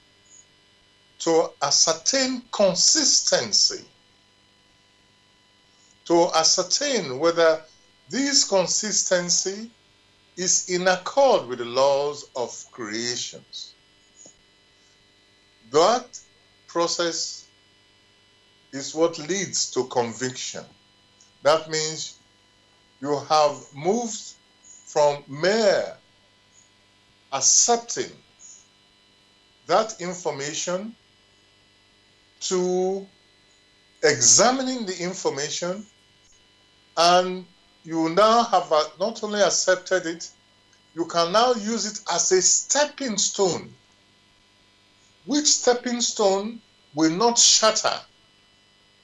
to ascertain consistency, to ascertain whether this consistency is in accord with the laws of creations. That process is what leads to conviction. That means you have moved from mere accepting that information to examining the information, and you now have not only accepted it, you can now use it as a stepping stone, which stepping stone will not shatter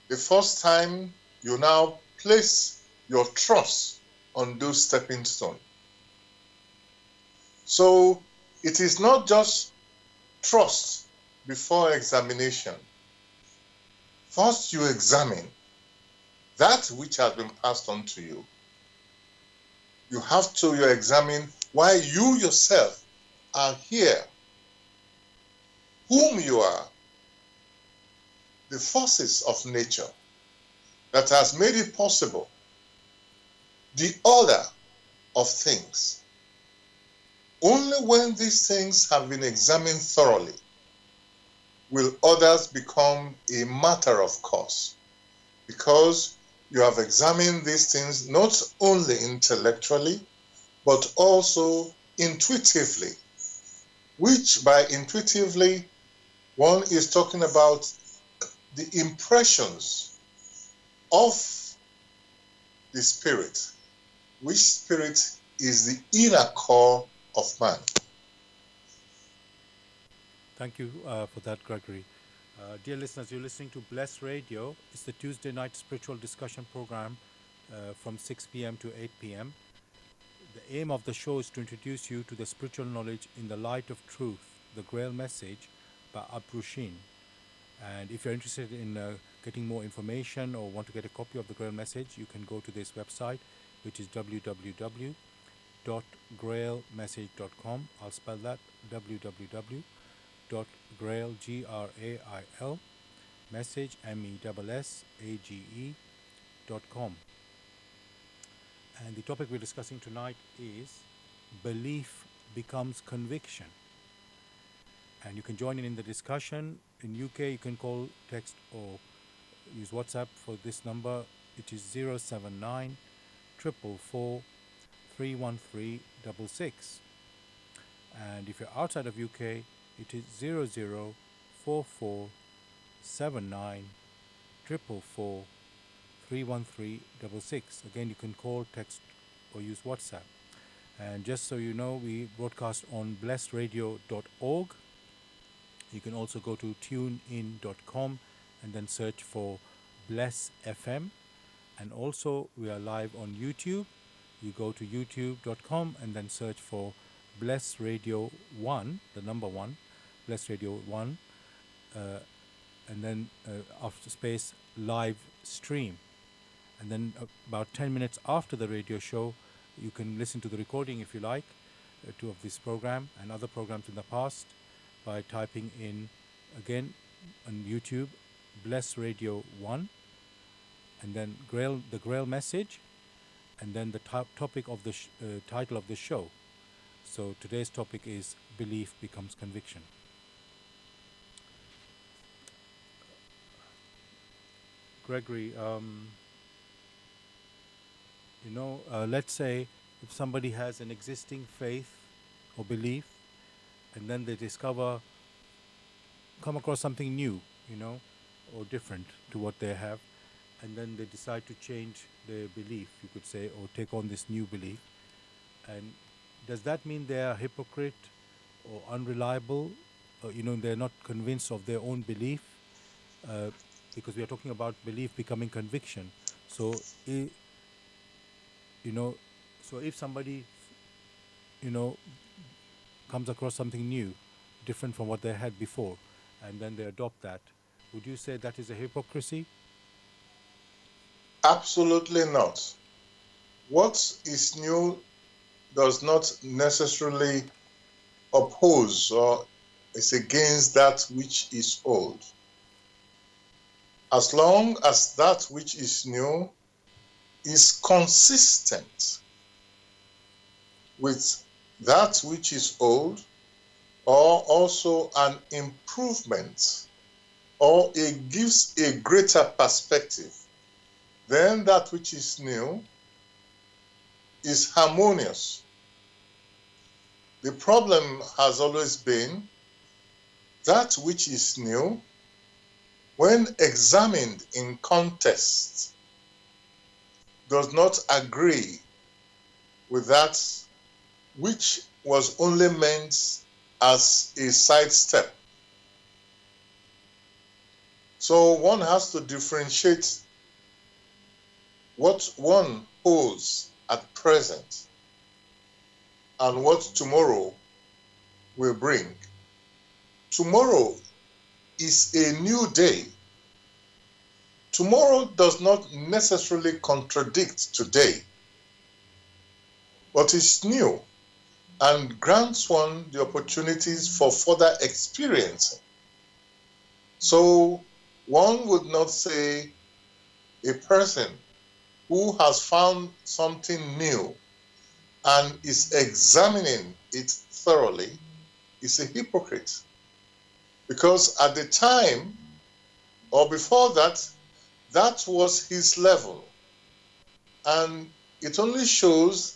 the first time you now place your trust on those stepping stones. So it is not just trust before examination. First, you examine that which has been passed on to you. You have to examine why you yourself are here, whom you are, the forces of nature that has made it possible, the order of things. Only when these things have been examined thoroughly will others become a matter of course, because you have examined these things not only intellectually, but also intuitively, which by intuitively, one is talking about the impressions of the spirit, which spirit is the inner core of man. Thank you for that, Gregory. Dear listeners, you're listening to Bless Radio. It's the Tuesday night spiritual discussion program from 6 p.m. to 8 p.m. The aim of the show is to introduce you to the spiritual knowledge in the light of truth, the Grail message by Abrushin. And if you're interested in getting more information or want to get a copy of the Grail message, you can go to this website, which is www.grailmessage.com. I'll spell that www.grail, Grail, message, message.com. And the topic we're discussing tonight is belief becomes conviction. And you can join in the discussion. In UK, you can call, text, or use WhatsApp for this number. It is 079 444 31366. And if you're outside of UK, it is 0044 79 444 31366. Again, you can call, text, or use WhatsApp. And just so you know, we broadcast on blessradio.org. You can also go to tunein.com and then search for Bless FM. And also, we are live on YouTube. You go to youtube.com and then search for Bless Radio 1, the number 1, Bless Radio 1, and then after space live stream. And then about 10 minutes after the radio show, you can listen to the recording if you like, of this program and other programs in the past by typing in, again, on YouTube, Bless Radio 1, and then the Grail message, and then the topic of the title of the show. So today's topic is Belief Becomes Conviction. Gregory, let's say if somebody has an existing faith or belief, and then they come across something new, or different to what they have, and then they decide to change their belief, you could say, or take on this new belief. And does that mean they are hypocrite or unreliable? They're not convinced of their own belief, because we are talking about belief becoming conviction. So, so if somebody, comes across something new, different from what they had before, and then they adopt that, would you say that is a hypocrisy? Absolutely not. What is new does not necessarily oppose or is against that which is old. As long as that which is new is consistent with that which is old, or also an improvement, or it gives a greater perspective, then that which is new is harmonious. The problem has always been that which is new, when examined in context, does not agree with that which was only meant as a sidestep. So one has to differentiate what one holds at present and what tomorrow will bring. Tomorrow is a new day. Tomorrow does not necessarily contradict today. but is new and grants one the opportunities for further experiencing. So one would not say a person who has found something new and is examining it thoroughly is a hypocrite. Because at the time or before that, that was his level. And it only shows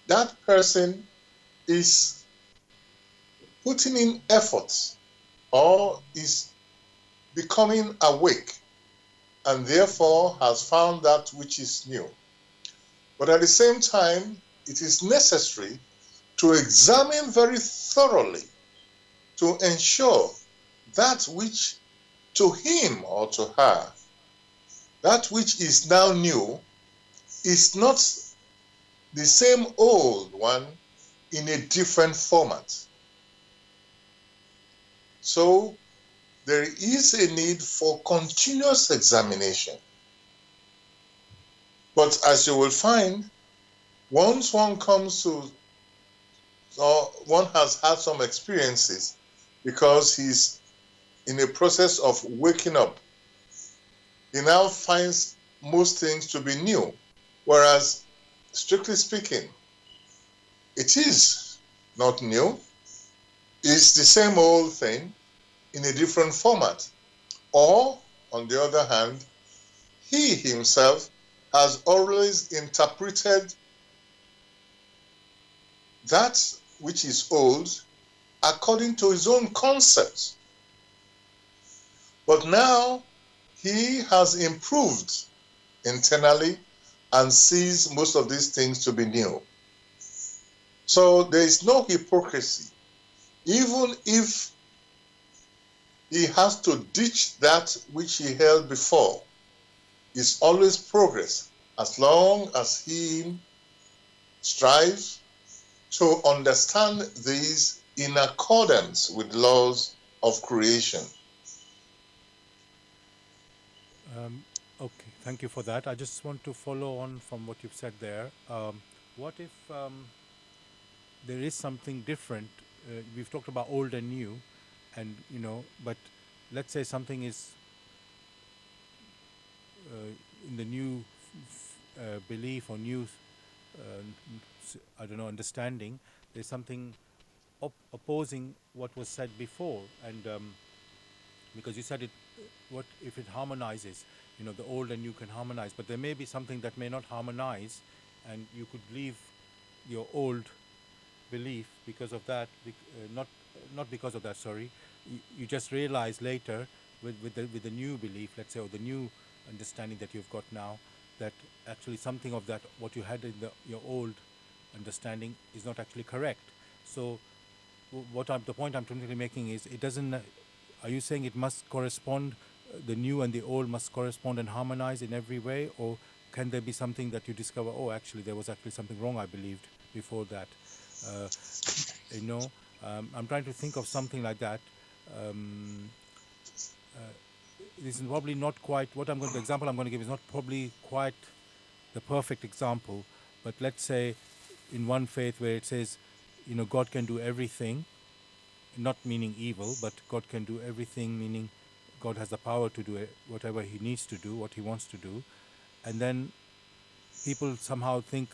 that person is putting in effort or is becoming awake and therefore has found that which is new. But at the same time, it is necessary to examine very thoroughly to ensure that which to him or to her, that which is now new, is not the same old one in a different format. So there is a need for continuous examination. But as you will find, once one comes to, or one has had some experiences because he's in a process of waking up, he now finds most things to be new. Whereas, strictly speaking, it is not new. It's the same old thing in a different format. Or, on the other hand, he himself has always interpreted that which is old according to his own concept. But now he has improved internally and sees most of these things to be new. So there is no hypocrisy. Even if he has to ditch that which he held before, it's always progress as long as he strives to understand these in accordance with laws of creation. Okay, thank you for that. I just want to follow on from what you've said there. What if there is something different? We've talked about old and new, and but let's say something is in the new belief or new, I don't know, understanding. There's something opposing what was said before, and because you said it, what if it harmonizes? The old and new can harmonize, but there may be something that may not harmonize, and you could leave your old belief because of that. Not because of that. Sorry, you just realize later with the new belief, let's say, or the new understanding that you've got now, that actually something of that what you had in your old understanding is not actually correct. So, the point I'm trying to making is it doesn't. Are you saying it must correspond? The new and the old must correspond and harmonize in every way, or can there be something that you discover? Oh, actually, there was actually something wrong I believed before that. Uh, I'm trying to think of something like that. Um, this is probably not quite what the example I'm going to give is not probably quite the perfect example, but let's say in one faith where it says, God can do everything, not meaning evil, but God can do everything, meaning God has the power to do whatever he needs to do, what he wants to do. And then people somehow think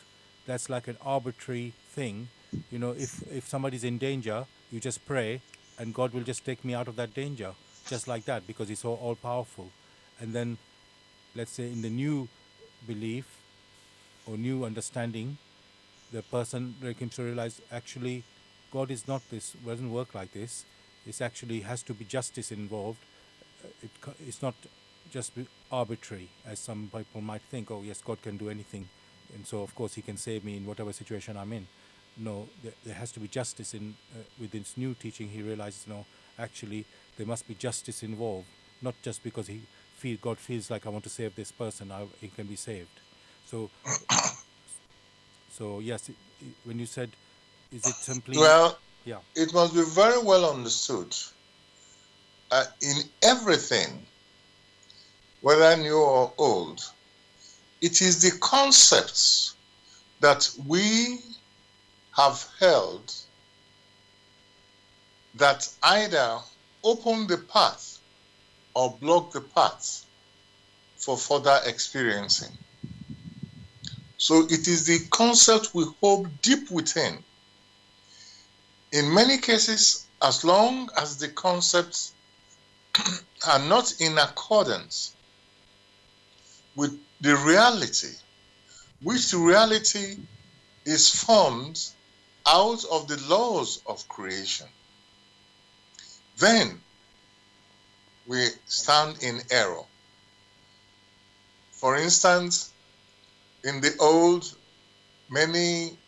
that's like an arbitrary thing. If somebody's in danger, you just pray and God will just take me out of that danger, just like that, because he's so all powerful. And then, let's say in the new belief or new understanding, the person comes to realize actually God is not this, doesn't work like this. It's actually has to be justice involved. It's not just arbitrary, as some people might think. Oh yes, God can do anything, and so of course He can save me in whatever situation I'm in. No, there has to be justice in with this new teaching. He realizes no, actually there must be justice involved, not just because God feels like I want to save this person, he can be saved. So yes, when you said, is it simply? Well, Yeah. it must be very well understood in everything, whether new or old, it is the concepts that we have held that either open the path or block the path for further experiencing. So it is the concept we hold deep within. In many cases, as long as the concepts are not in accordance with the reality, which reality is formed out of the laws of creation, then we stand in error. For instance, in the old, many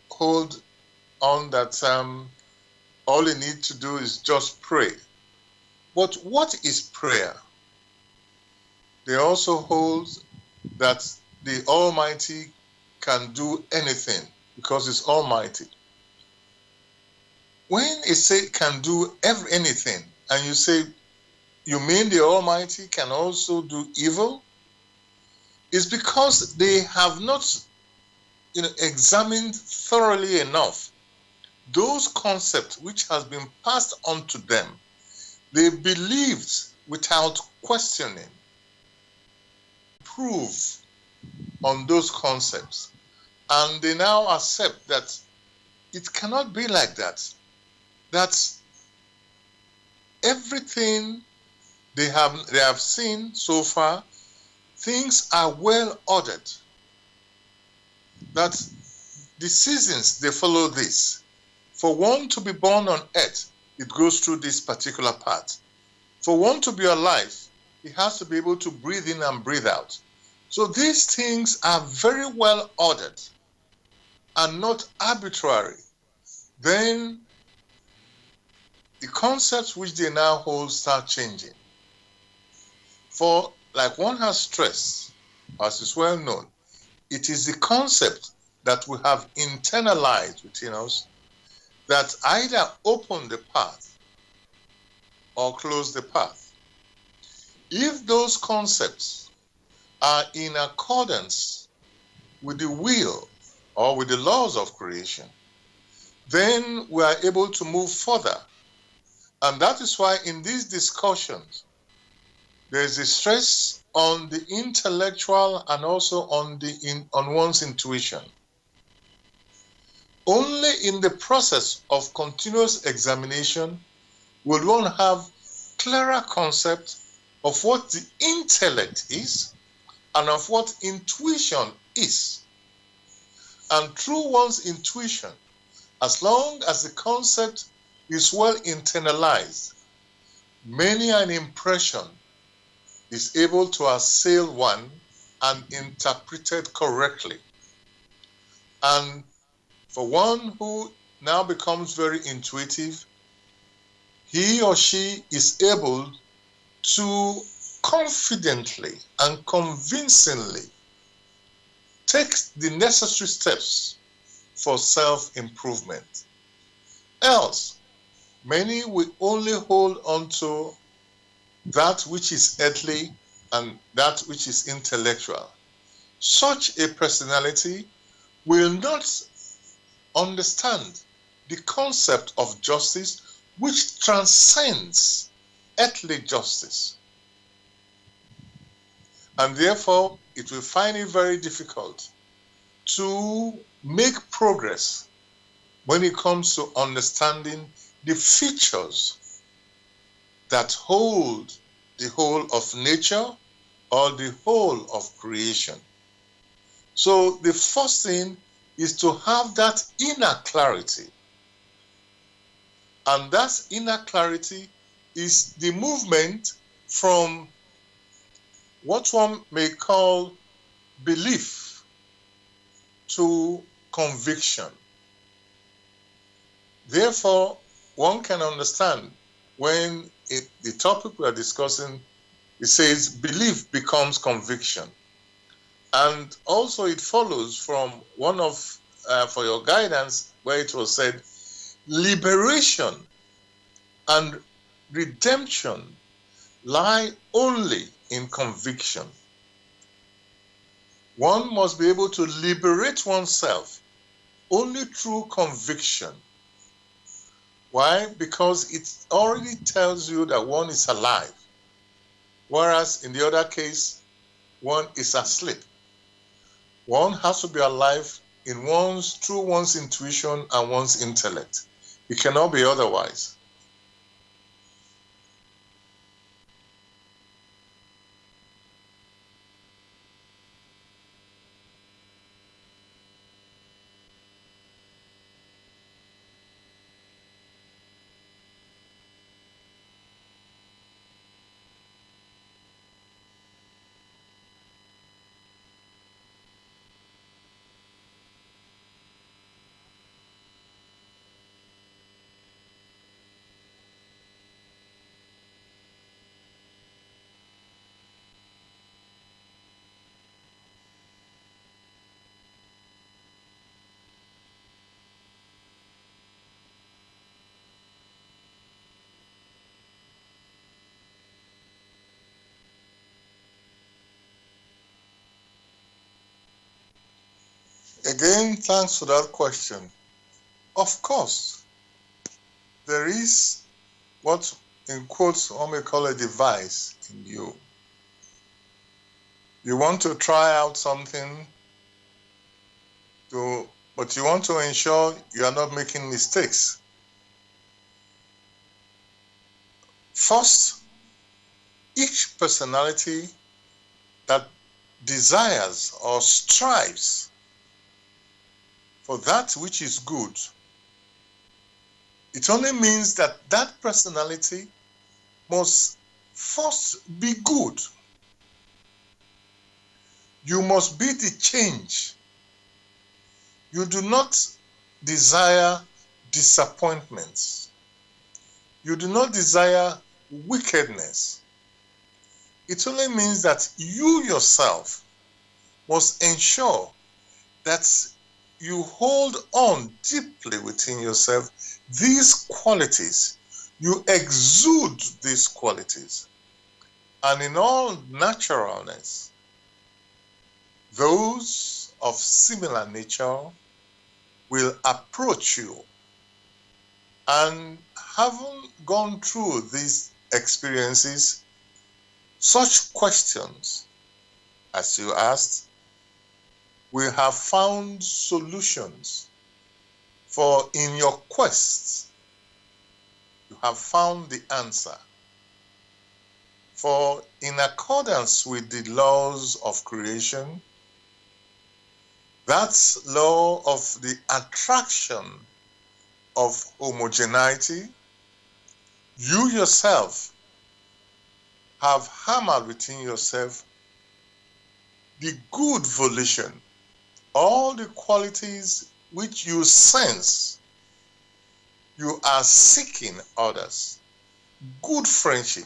hold on that all you need to do is just pray. But what is prayer? They also hold that the Almighty can do anything because it's Almighty. When it say can do anything, and you say, you mean the Almighty can also do evil? It's because they have not examined thoroughly enough those concepts which has been passed on to them. They believed without questioning, prove on those concepts, and they now accept that it cannot be like that. That everything they have seen so far, things are well ordered. That the seasons, they follow this. For one to be born on earth, it goes through this particular path. For one to be alive, he has to be able to breathe in and breathe out. So these things are very well ordered and not arbitrary. Then the concepts which they now hold start changing. For, like one has stressed, as is well known, it is the concept that we have internalized within us that either open the path or close the path. If those concepts are in accordance with the will or with the laws of creation, then we are able to move further. And that is why in these discussions, there is a stress on the intellectual and also on one's intuition. Only in the process of continuous examination will one have clearer concept of what the intellect is and of what intuition is. And through one's intuition, as long as the concept is well internalized, many an impression is able to assail one and interpreted correctly. And for one who now becomes very intuitive, he or she is able to confidently and convincingly take the necessary steps for self-improvement. Else, many will only hold on to that which is earthly and that which is intellectual. Such a personality will not understand the concept of justice which transcends earthly justice. And therefore, it will find it very difficult to make progress when it comes to understanding the features that hold the whole of nature or the whole of creation. So the first thing is to have that inner clarity. And that inner clarity is the movement from what one may call belief to conviction. Therefore, one can understand when the topic we are discussing, it says belief becomes conviction. And also it follows from one of, for your guidance, where it was said, liberation and redemption lie only in conviction. One must be able to liberate oneself only through conviction. Why? Because it already tells you that one is alive, whereas in the other case, one is asleep. One has to be alive through one's intuition and one's intellect. It cannot be otherwise. Again, thanks for that question. Of course, there is what in quotes one may call a device in you. You want to try out something, but you want to ensure you are not making mistakes. First, each personality that desires or strives for that which is good, it only means that that personality must first be good. You must be the change. You do not desire disappointments. You do not desire wickedness. It only means that you yourself must ensure that you hold on deeply within yourself these qualities. You exude these qualities. And in all naturalness, those of similar nature will approach you. And having gone through these experiences, such questions as you asked, we have found solutions. For in your quest, you have found the answer. For in accordance with the laws of creation, that law of the attraction of homogeneity, you yourself have hammered within yourself the good volition, all the qualities which you sense you are seeking others. Good friendship,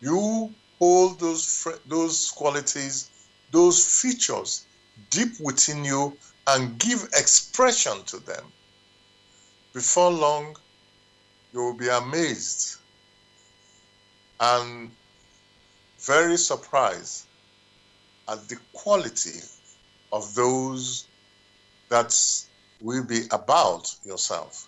you hold those qualities, those features deep within you and give expression to them. Before long, you will be amazed and very surprised at the quality of those that will be about yourself.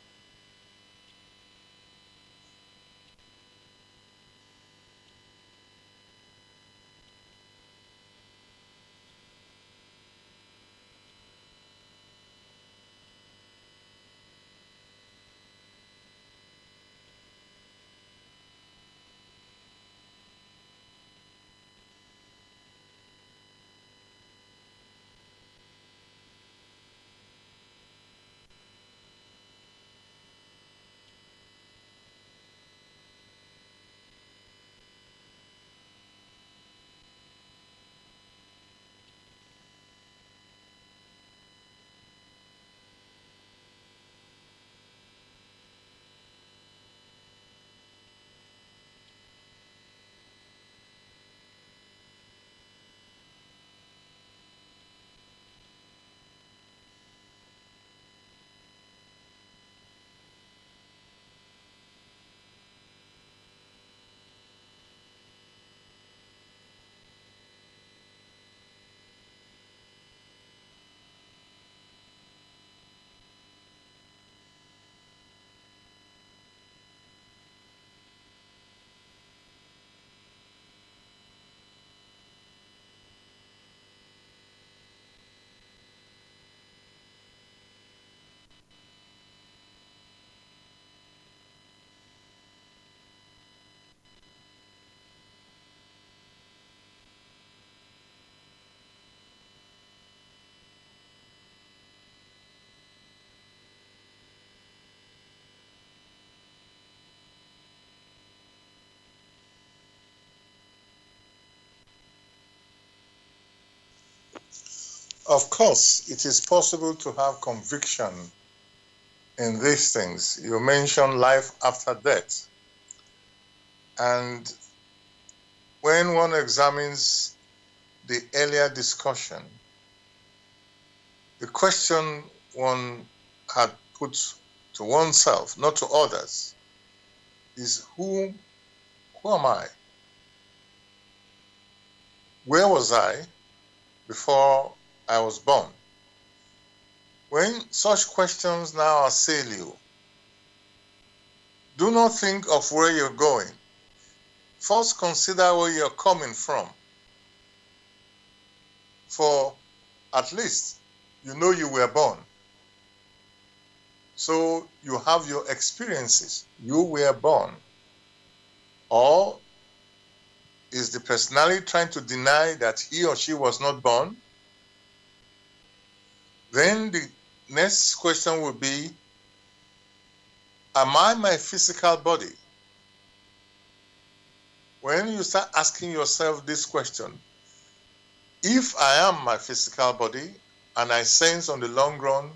Of course, it is possible to have conviction in these things. You mentioned life after death. And when one examines the earlier discussion, the question one had put to oneself, not to others, is who am I? Where was I before I was born? When such questions now assail you, do not think of where you're going. First, consider where you're coming from. For at least you know you were born. So you have your experiences. You were born. Or is the personality trying to deny that he or she was not born? Then the next question would be, am I my physical body? When you start asking yourself this question, if I am my physical body and I sense on the long run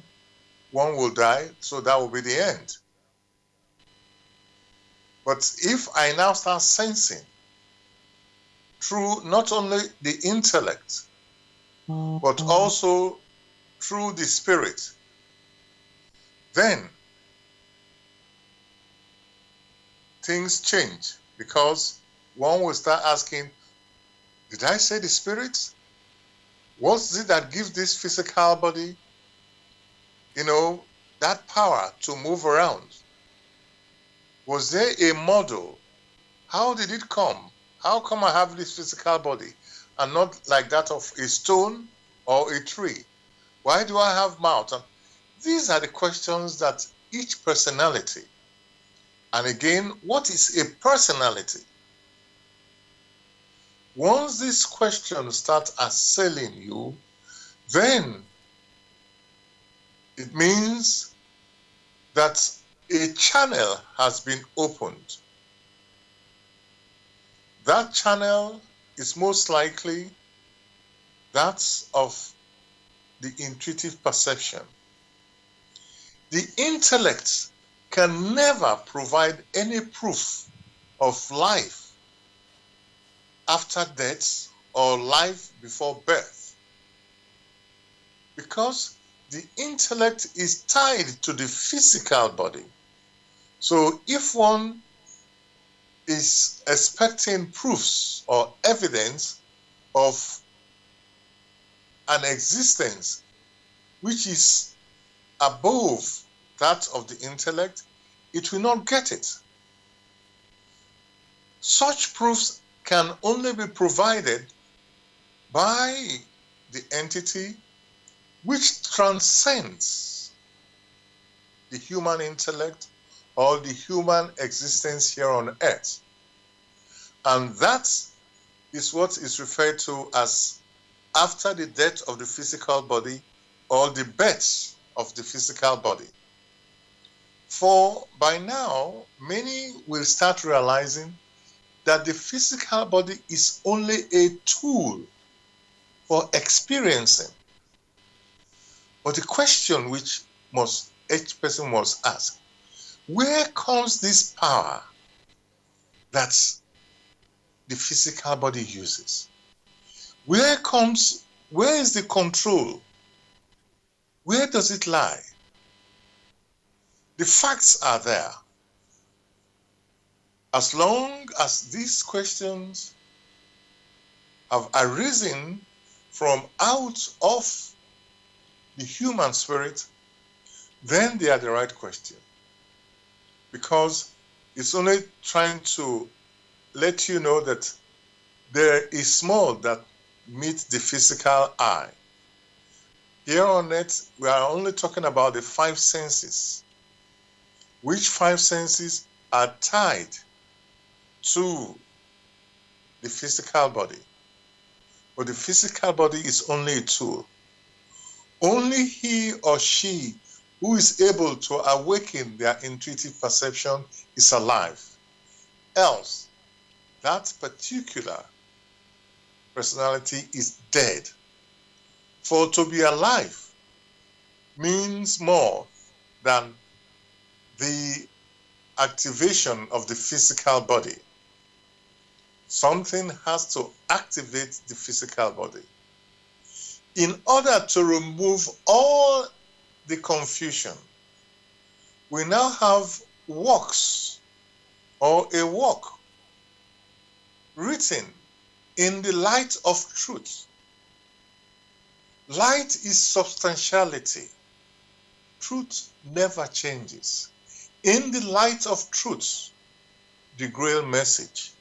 one will die, so that will be the end. But if I now start sensing through not only the intellect, but also through the spirit, then things change, because one will start asking, did I say the spirit? What's it that gives this physical body, that power to move around? Was there a model? How did it come? How come I have this physical body and not like that of a stone or a tree? Why do I have mouth? And these are the questions that each personality, and again, what is a personality? Once these questions start assailing you, then it means that a channel has been opened. That channel is most likely that of the intuitive perception. The intellect can never provide any proof of life after death or life before birth, because the intellect is tied to the physical body. So if one is expecting proofs or evidence of an existence which is above that of the intellect, it will not get it. Such proofs can only be provided by the entity which transcends the human intellect or the human existence here on earth. And that is what is referred to as after the death of the physical body or the birth of the physical body. For by now, many will start realizing that the physical body is only a tool for experiencing. But the question which each person must ask, where comes this power that the physical body uses? Where is the control? Where does it lie? The facts are there. As long as these questions have arisen from out of the human spirit, then they are the right question. Because it's only trying to let you know that there is more that meets the physical eye. Here on earth, we are only talking about the five senses. Which five senses are tied to the physical body? But the physical body is only a tool. Only he or she who is able to awaken their intuitive perception is alive. Else, that particular personality is dead. For to be alive means more than the activation of the physical body. Something has to activate the physical body. In order to remove all the confusion, we now have works or a work written in the light of truth. Light is substantiality. Truth never changes. In the light of truth, the grail message,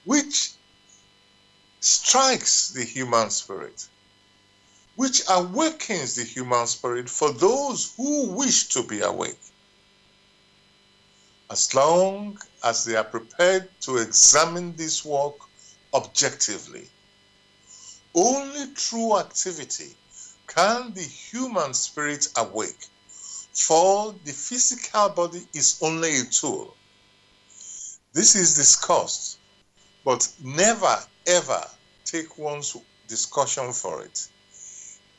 which strikes the human spirit, which awakens the human spirit for those who wish to be awake, as long as they are prepared to examine this work objectively. Only through activity can the human spirit awake, for the physical body is only a tool. This is discussed, but never ever take one's discussion for it.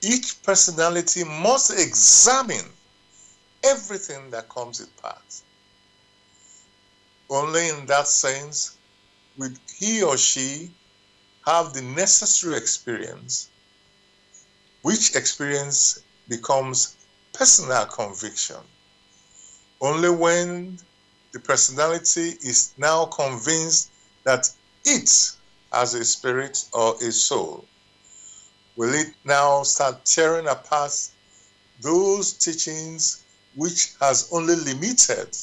Each personality must examine everything that comes in part. Only in that sense will he or she have the necessary experience, which experience becomes personal conviction. Only when the personality is now convinced that it has a spirit or a soul will it now start tearing apart those teachings which has only limited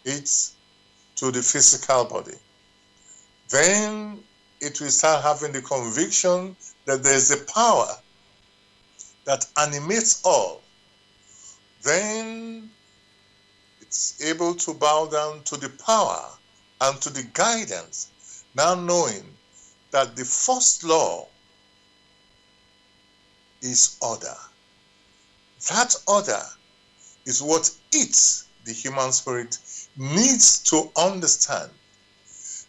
it to the physical body. Then it will start having the conviction that there is a power that animates all. Then it's able to bow down to the power and to the guidance, now knowing that the first law is order. That order is what it, the human spirit, needs to understand.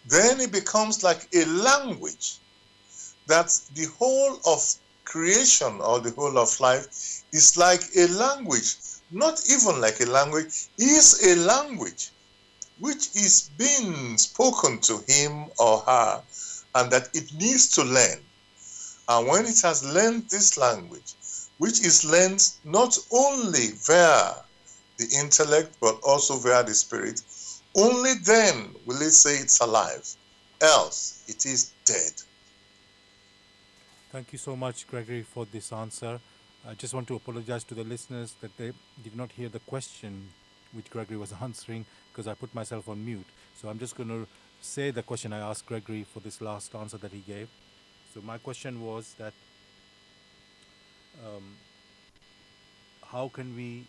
Then it becomes like a language that the whole of creation or the whole of life is like a language, not even like a language, is a language which is being spoken to him or her, and that it needs to learn. And when it has learned this language, which is learned not only via the intellect but also via the spirit, only then will it say it's alive, else it is dead. Thank you so much, Gregory, for this answer. I just want to apologize to the listeners that they did not hear the question which Gregory was answering because I put myself on mute. So I'm just going to say the question I asked Gregory for this last answer that he gave. So my question was that how can we,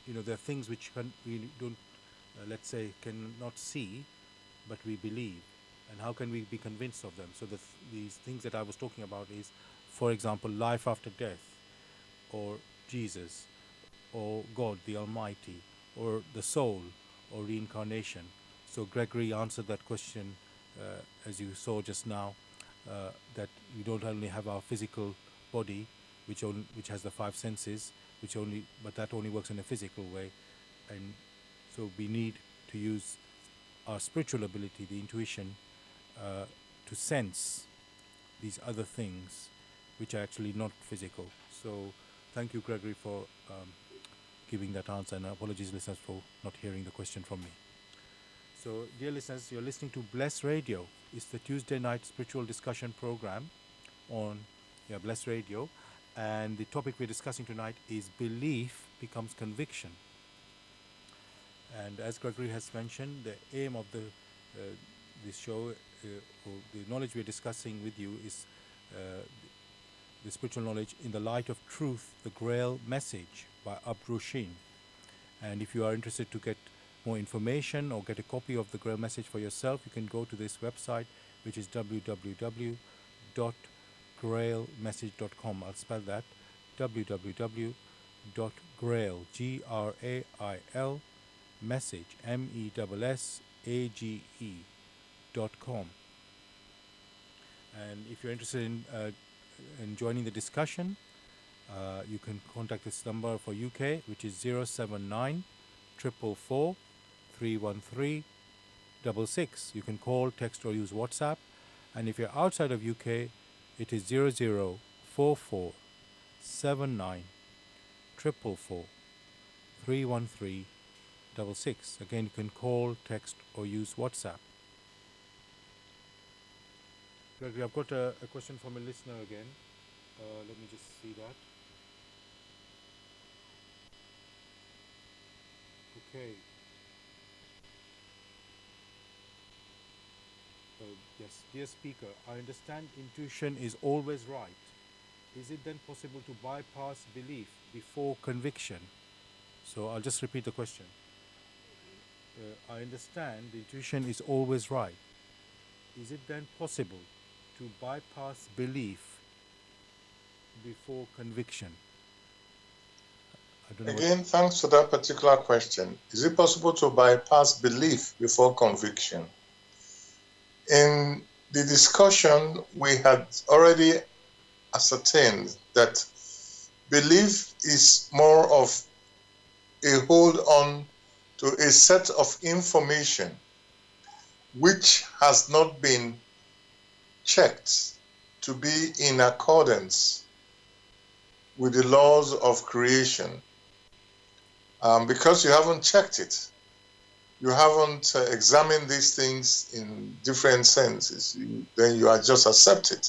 there are things which we don't, let's say, cannot see, but we believe, and how can we be convinced of them? So these things that I was talking about is, for example, life after death, or Jesus, or God the Almighty, or the soul, or reincarnation. So Gregory answered that question, as you saw just now, that we don't only have our physical body, which has the five senses, but that only works in a physical way, and so we need to use our spiritual ability, the intuition, to sense these other things which are actually not physical. So thank you, Gregory, for giving that answer, and apologies, listeners, for not hearing the question from me. So, dear listeners, you're listening to Bless Radio. It's the Tuesday night spiritual discussion program on Bless Radio, and the topic we're discussing tonight is belief becomes conviction. And as Gregory has mentioned, the aim of this show, or the knowledge we're discussing with you, is the spiritual knowledge in the light of truth, the Grail message by Abrushin. And if you are interested to get more information or get a copy of the Grail message for yourself, you can go to this website, which is www.grailmessage.com. I'll spell that, www.grail, Grail, message, message.com. And if you're interested in in joining the discussion, you can contact this number for UK, which is 079 444 313 66. You can call, text, or use WhatsApp. And if you're outside of UK, it is 0044 79 444 313 66. Again, you can call, text, or use WhatsApp. Gregory, I've got a question from a listener again. Let me just see that. Okay. Yes, dear speaker, I understand intuition is always right. Is it then possible to bypass belief before conviction? So I'll just repeat the question. I understand intuition is always right. Is it then possible to bypass belief before conviction? Again, thanks for that particular question. Is it possible to bypass belief before conviction? In the discussion, we had already ascertained that belief is more of a hold on to a set of information which has not been checked to be in accordance with the laws of creation. Because you haven't checked it, you haven't examined these things in different senses, then you are just accepted.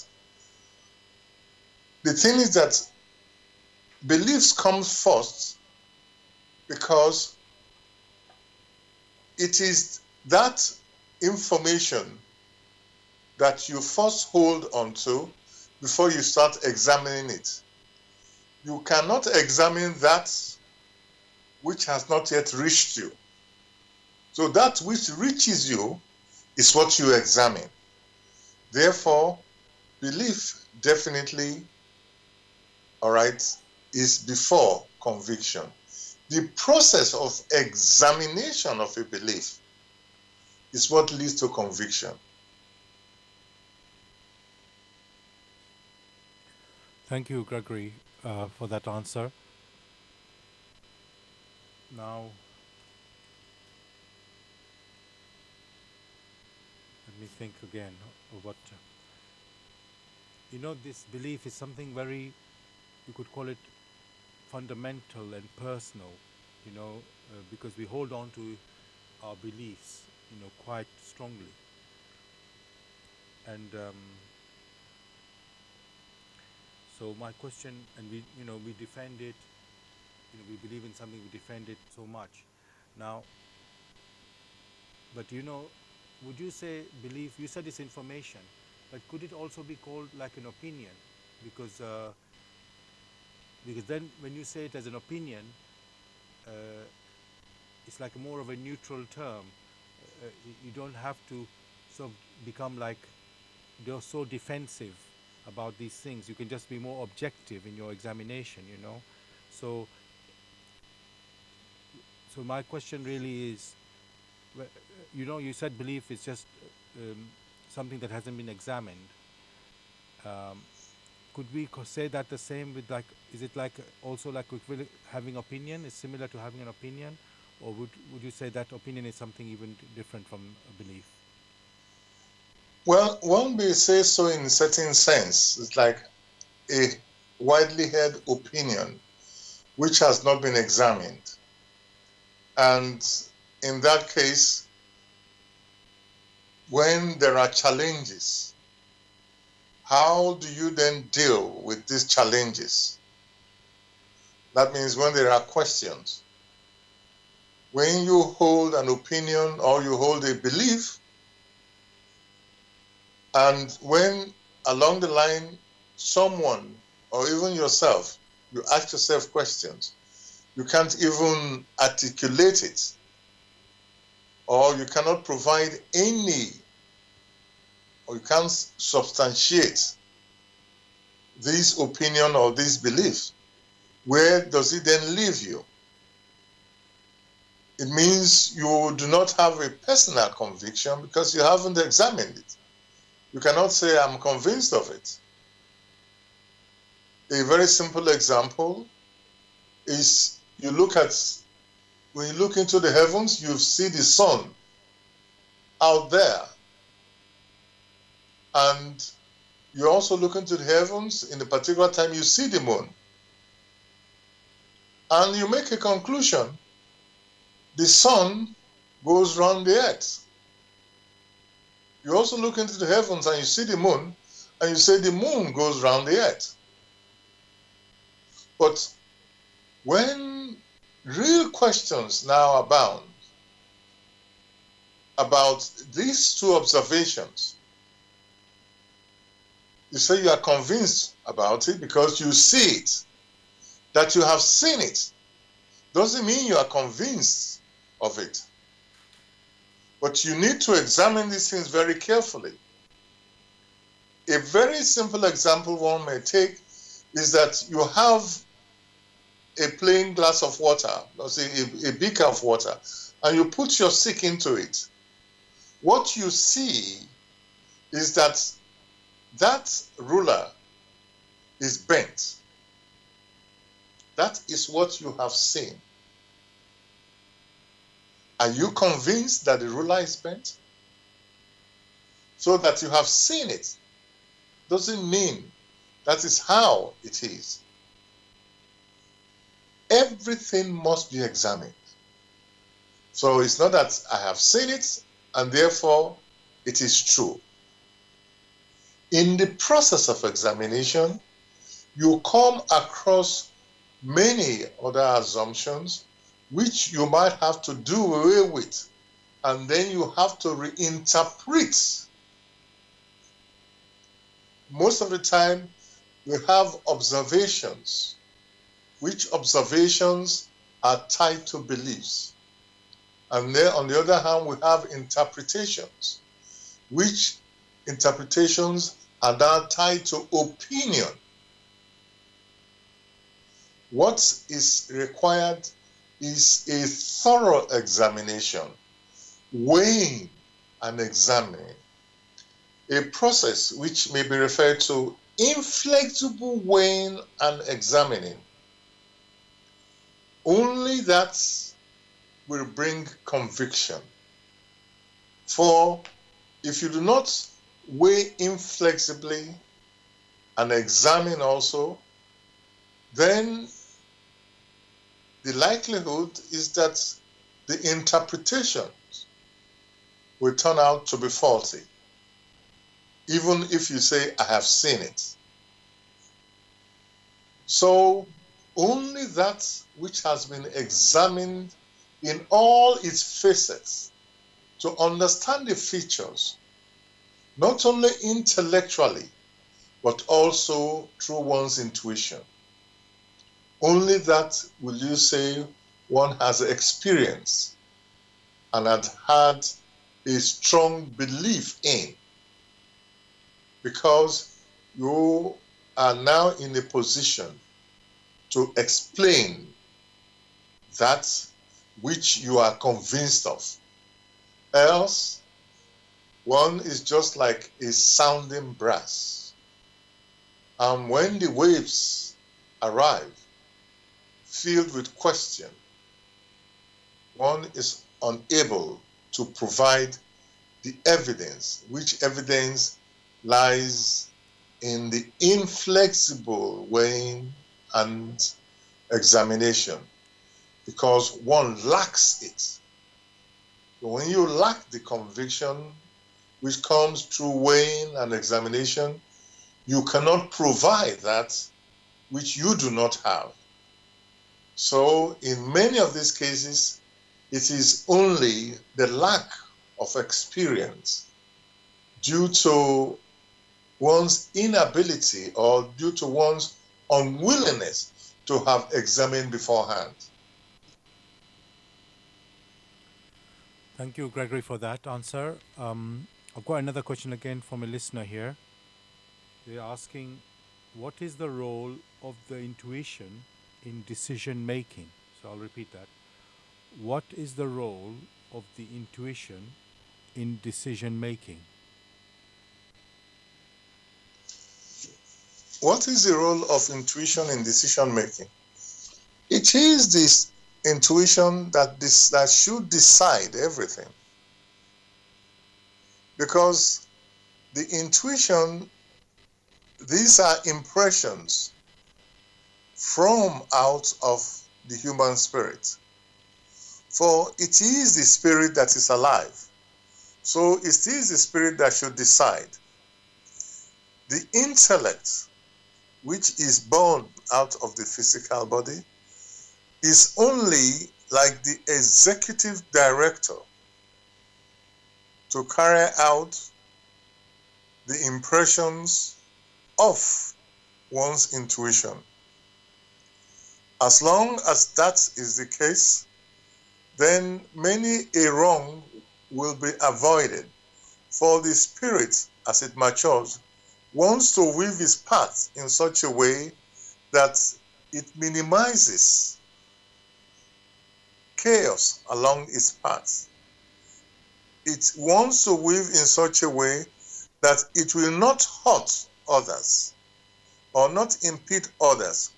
The thing is that beliefs come first because it is that information that you first hold on to before you start examining it. You cannot examine that which has not yet reached you. So that which reaches you is what you examine. Therefore, belief definitely, all right, is before conviction. The process of examination of a belief is what leads to conviction. Thank you, Gregory, for that answer. Now, let me think again of what. This belief is something very, you could call it fundamental and personal, because we hold on to our beliefs, quite strongly. And so my question, and we defend it, we believe in something, we defend it so much. Now, but would you say belief, you said it's information, but could it also be called like an opinion? Because then when you say it as an opinion, it's like more of a neutral term. You don't have to sort of become like you're so defensive about these things. You can just be more objective in your examination, So my question really is, you said belief is just something that hasn't been examined. Could we say that the same with is it like also like having opinion is similar to having an opinion, or would you say that opinion is something even different from a belief? Well, one may say so in a certain sense. It's like a widely held opinion which has not been examined. And in that case, when there are challenges, how do you then deal with these challenges? That means when there are questions. When you hold an opinion or you hold a belief, and when along the line someone or even yourself, you ask yourself questions, you can't even articulate it, or you cannot provide any, or you can't substantiate this opinion or this belief, where does it then leave you? It means you do not have a personal conviction because you haven't examined it. You cannot say, I'm convinced of it. A very simple example is when you look into the heavens, you see the sun out there. And you also look into the heavens in a particular time, you see the moon. And you make a conclusion. The sun goes round the earth. You also look into the heavens and you see the moon, and you say the moon goes round the earth. But when real questions now abound about these two observations, you say you are convinced about it because you see it. That you have seen it doesn't mean you are convinced of it. But you need to examine these things very carefully. A very simple example one may take is that you have a plain glass of water, let's say a beaker of water, and you put your stick into it. What you see is that that ruler is bent. That is what you have seen. Are you convinced that the ruler is bent? So that you have seen it doesn't mean that is how it is. Everything must be examined. So it's not that I have seen it and therefore it is true. In the process of examination, you come across many other assumptions which you might have to do away with, and then you have to reinterpret. Most of the time, we have observations, which observations are tied to beliefs. And then on the other hand, we have interpretations, which interpretations are now tied to opinion. What is required is a thorough examination, weighing and examining, a process which may be referred to inflexible weighing and examining. Only that will bring conviction. For if you do not weigh inflexibly and examine also, then the likelihood is that the interpretations will turn out to be faulty, even if you say, I have seen it. So only that which has been examined in all its facets to understand the features, not only intellectually, but also through one's intuition. Only that will you say one has experienced and had a strong belief in, because you are now in a position to explain that which you are convinced of. Else, one is just like a sounding brass. And when the waves arrive, filled with question, one is unable to provide the evidence, which evidence lies in the inflexible weighing and examination, because one lacks it. But when you lack the conviction which comes through weighing and examination, you cannot provide that which you do not have. So in many of these cases, it is only the lack of experience due to one's inability or due to one's unwillingness to have examined beforehand. Thank you, Gregory, for that answer. I've got another question again from a listener here. They're asking, what is the role of the intuition in decision making? So I'll repeat that. What is the role of the intuition in decision making? What is the role of intuition in decision making? It is this intuition that should decide everything, because the intuition, these are impressions from out of the human spirit. For it is the spirit that is alive. So it is the spirit that should decide. The intellect, which is born out of the physical body, is only like the executive director to carry out the impressions of one's intuition. As long as that is the case, then many a wrong will be avoided. For the spirit, as it matures, wants to weave its path in such a way that it minimizes chaos along its path. It wants to weave in such a way that it will not hurt others or not impede others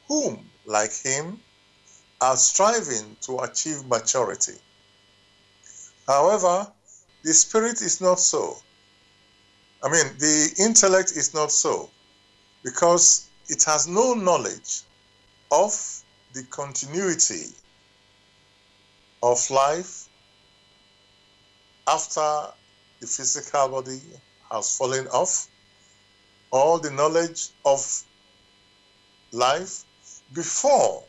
whom, like him, are striving to achieve maturity. However, the spirit is not so. The intellect is not so, because it has no knowledge of the continuity of life after the physical body has fallen off, or the knowledge of life before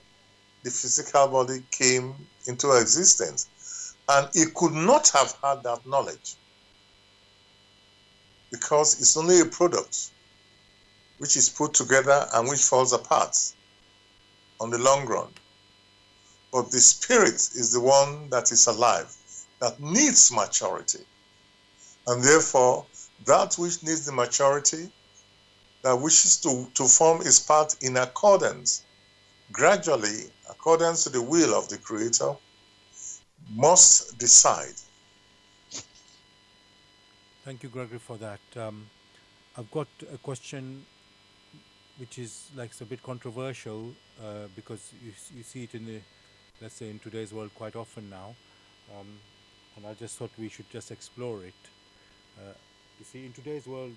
the physical body came into existence. And it could not have had that knowledge, because it's only a product which is put together and which falls apart on the long run. But the spirit is the one that is alive, that needs maturity. And therefore, that which needs the maturity, that wishes to form its part in accordance, gradually, accordance to the will of the Creator, must decide. Thank you, Gregory, for that. I've got a question which is like a bit controversial because you see it in the, let's say, in today's world quite often now, um, and I just thought we should just explore it. Uh, you see, in today's world,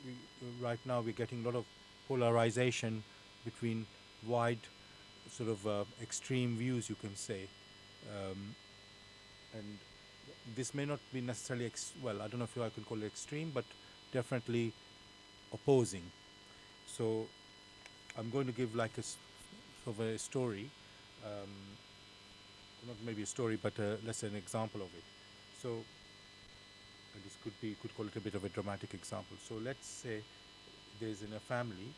we, right now we're getting a lot of polarization between wide, sort of extreme views, you can say, um, and this may not be necessarily well. I don't know if I could call it extreme, but definitely opposing. So I'm going to give like sort of a story, um, not maybe a story, but let's say an example of it. So this could call it a bit of a dramatic example. So let's say there's in a family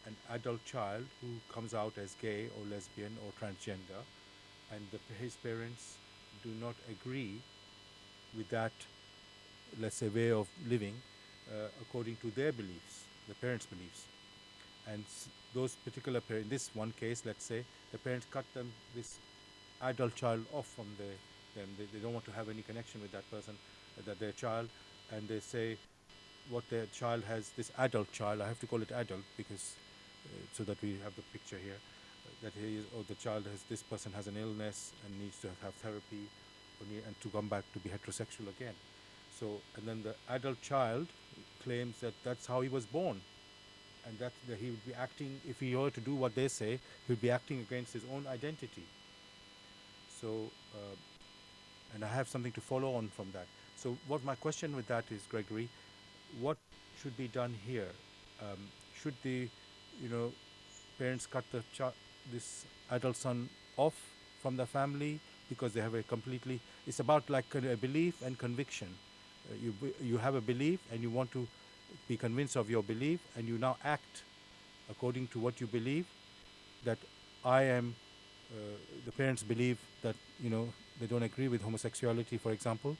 an adult child who comes out as gay or lesbian or transgender, and his parents do not agree with that, let's say, way of living according to their beliefs, the parents' beliefs. And those particular parents, in this one case, let's say, the parents cut this adult child off from them. They don't want to have any connection with that person, that their child, and they say what their child has, this adult child, I have to call it adult because so that we have the picture here, that he is, or the child has, this person has an illness and needs to have therapy, and to come back to be heterosexual again. So, and then the adult child claims that that's how he was born, and that he would be acting, if he were to do what they say, he would be acting against his own identity. So, and I have something to follow on from that. So, what my question with that is, Gregory, what should be done here? Should the, you know, parents cut this adult son off from the family because they have a completely? It's about like a belief and conviction. You have a belief and you want to be convinced of your belief, and you now act according to what you believe. That I am. The parents believe that they don't agree with homosexuality, for example,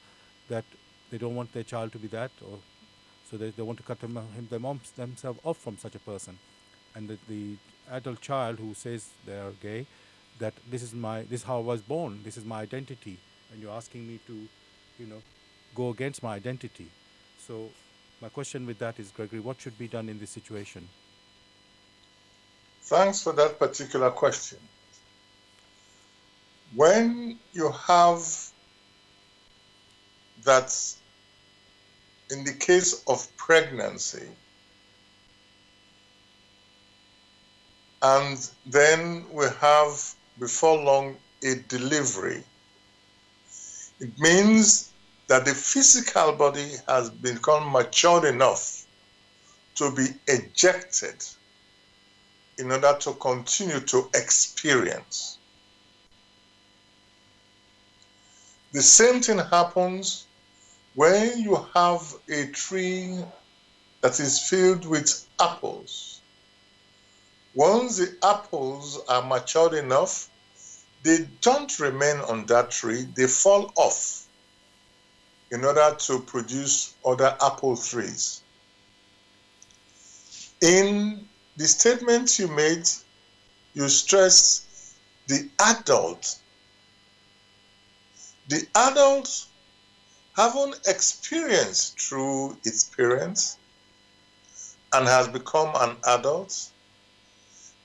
that they don't want their child to be that, or so they want to cut themselves off from such a person, and the adult child who says they are gay, that this is how I was born, this is my identity, and you're asking me to, you know, go against my identity. So My question with that is, Gregory, what should be done in this situation? Thanks for that particular question. When you have that, in the case of pregnancy, and then we have before long a delivery, it means that the physical body has become matured enough to be ejected in order to continue to experience. The same thing happens when you have a tree that is filled with apples. Once the apples are matured enough, they don't remain on that tree, they fall off in order to produce other apple trees. In the statement you made, you stressed the adult. The adult having experienced through its parents and has become an adult,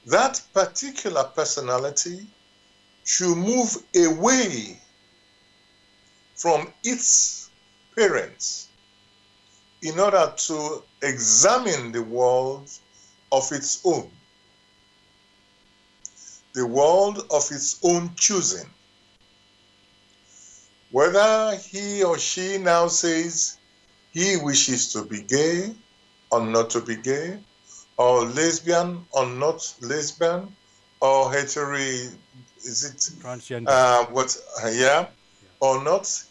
that particular personality should move away from its parents in order to examine the world of its own, the world of its own choosing. Whether he or she now says he wishes to be gay or not to be gay, or lesbian or not lesbian, or Transgender. what, yeah, or not,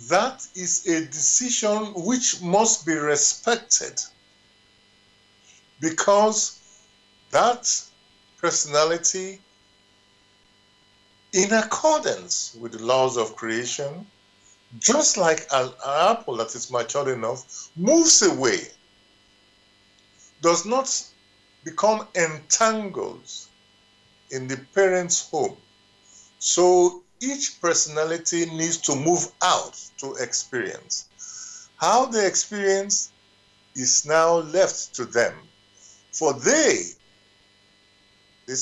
that is a decision which must be respected, because that personality, in accordance with the laws of creation, just like an apple that is matured enough, moves away, does not become entangled in the parent's home. So each personality needs to move out to experience. How they experience is now left to them. For these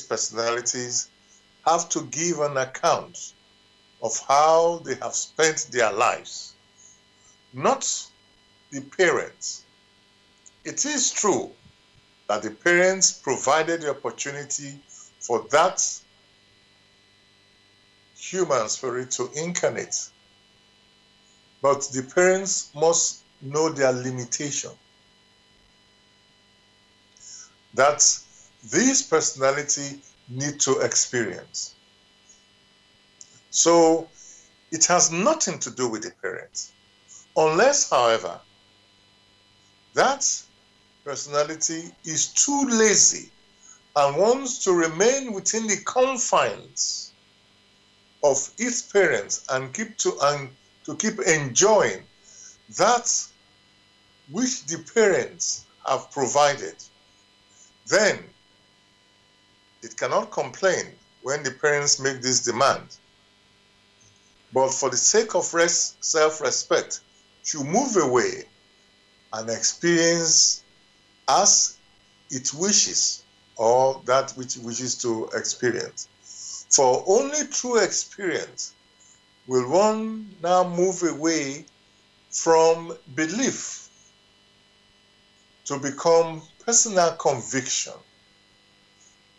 personalities, have to give an account of how they have spent their lives, not the parents. It is true that the parents provided the opportunity for that human spirit to incarnate, but the parents must know their limitation, that this personality need to experience. So it has nothing to do with the parents, unless, however, that personality is too lazy and wants to remain within the confines of its parents and to keep enjoying that which the parents have provided. Then it cannot complain when the parents make this demand. But for the sake of self-respect, should move away and experience as it wishes, or that which it wishes to experience. For only through experience will one now move away from belief to become personal conviction.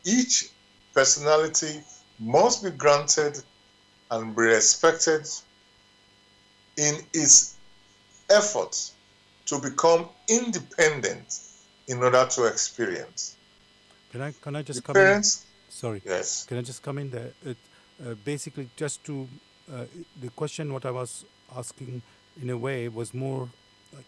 Each personality must be granted and be respected in its efforts to become independent in order to experience. Can I The just come in? parents, Sorry. yes. Can I just come in there? Basically, just to the question, what I was asking in a way was more.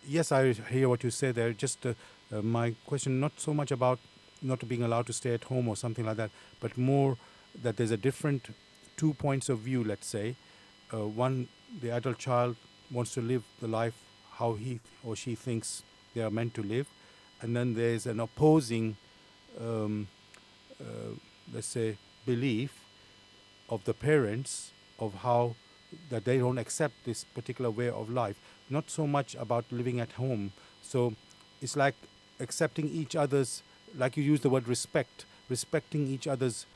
Yes, I hear what you say there. Just my question, not so much about not being allowed to stay at home or something like that, but more that there's a different 2 points of view. Let's say, one, the adult child wants to live the life how he or she thinks they are meant to live, and then there's an opposing, um, let's say, belief of the parents of how that they don't accept this particular way of life. Not so much about living at home. So it's like accepting each other's, like you use the word respect, respecting each other's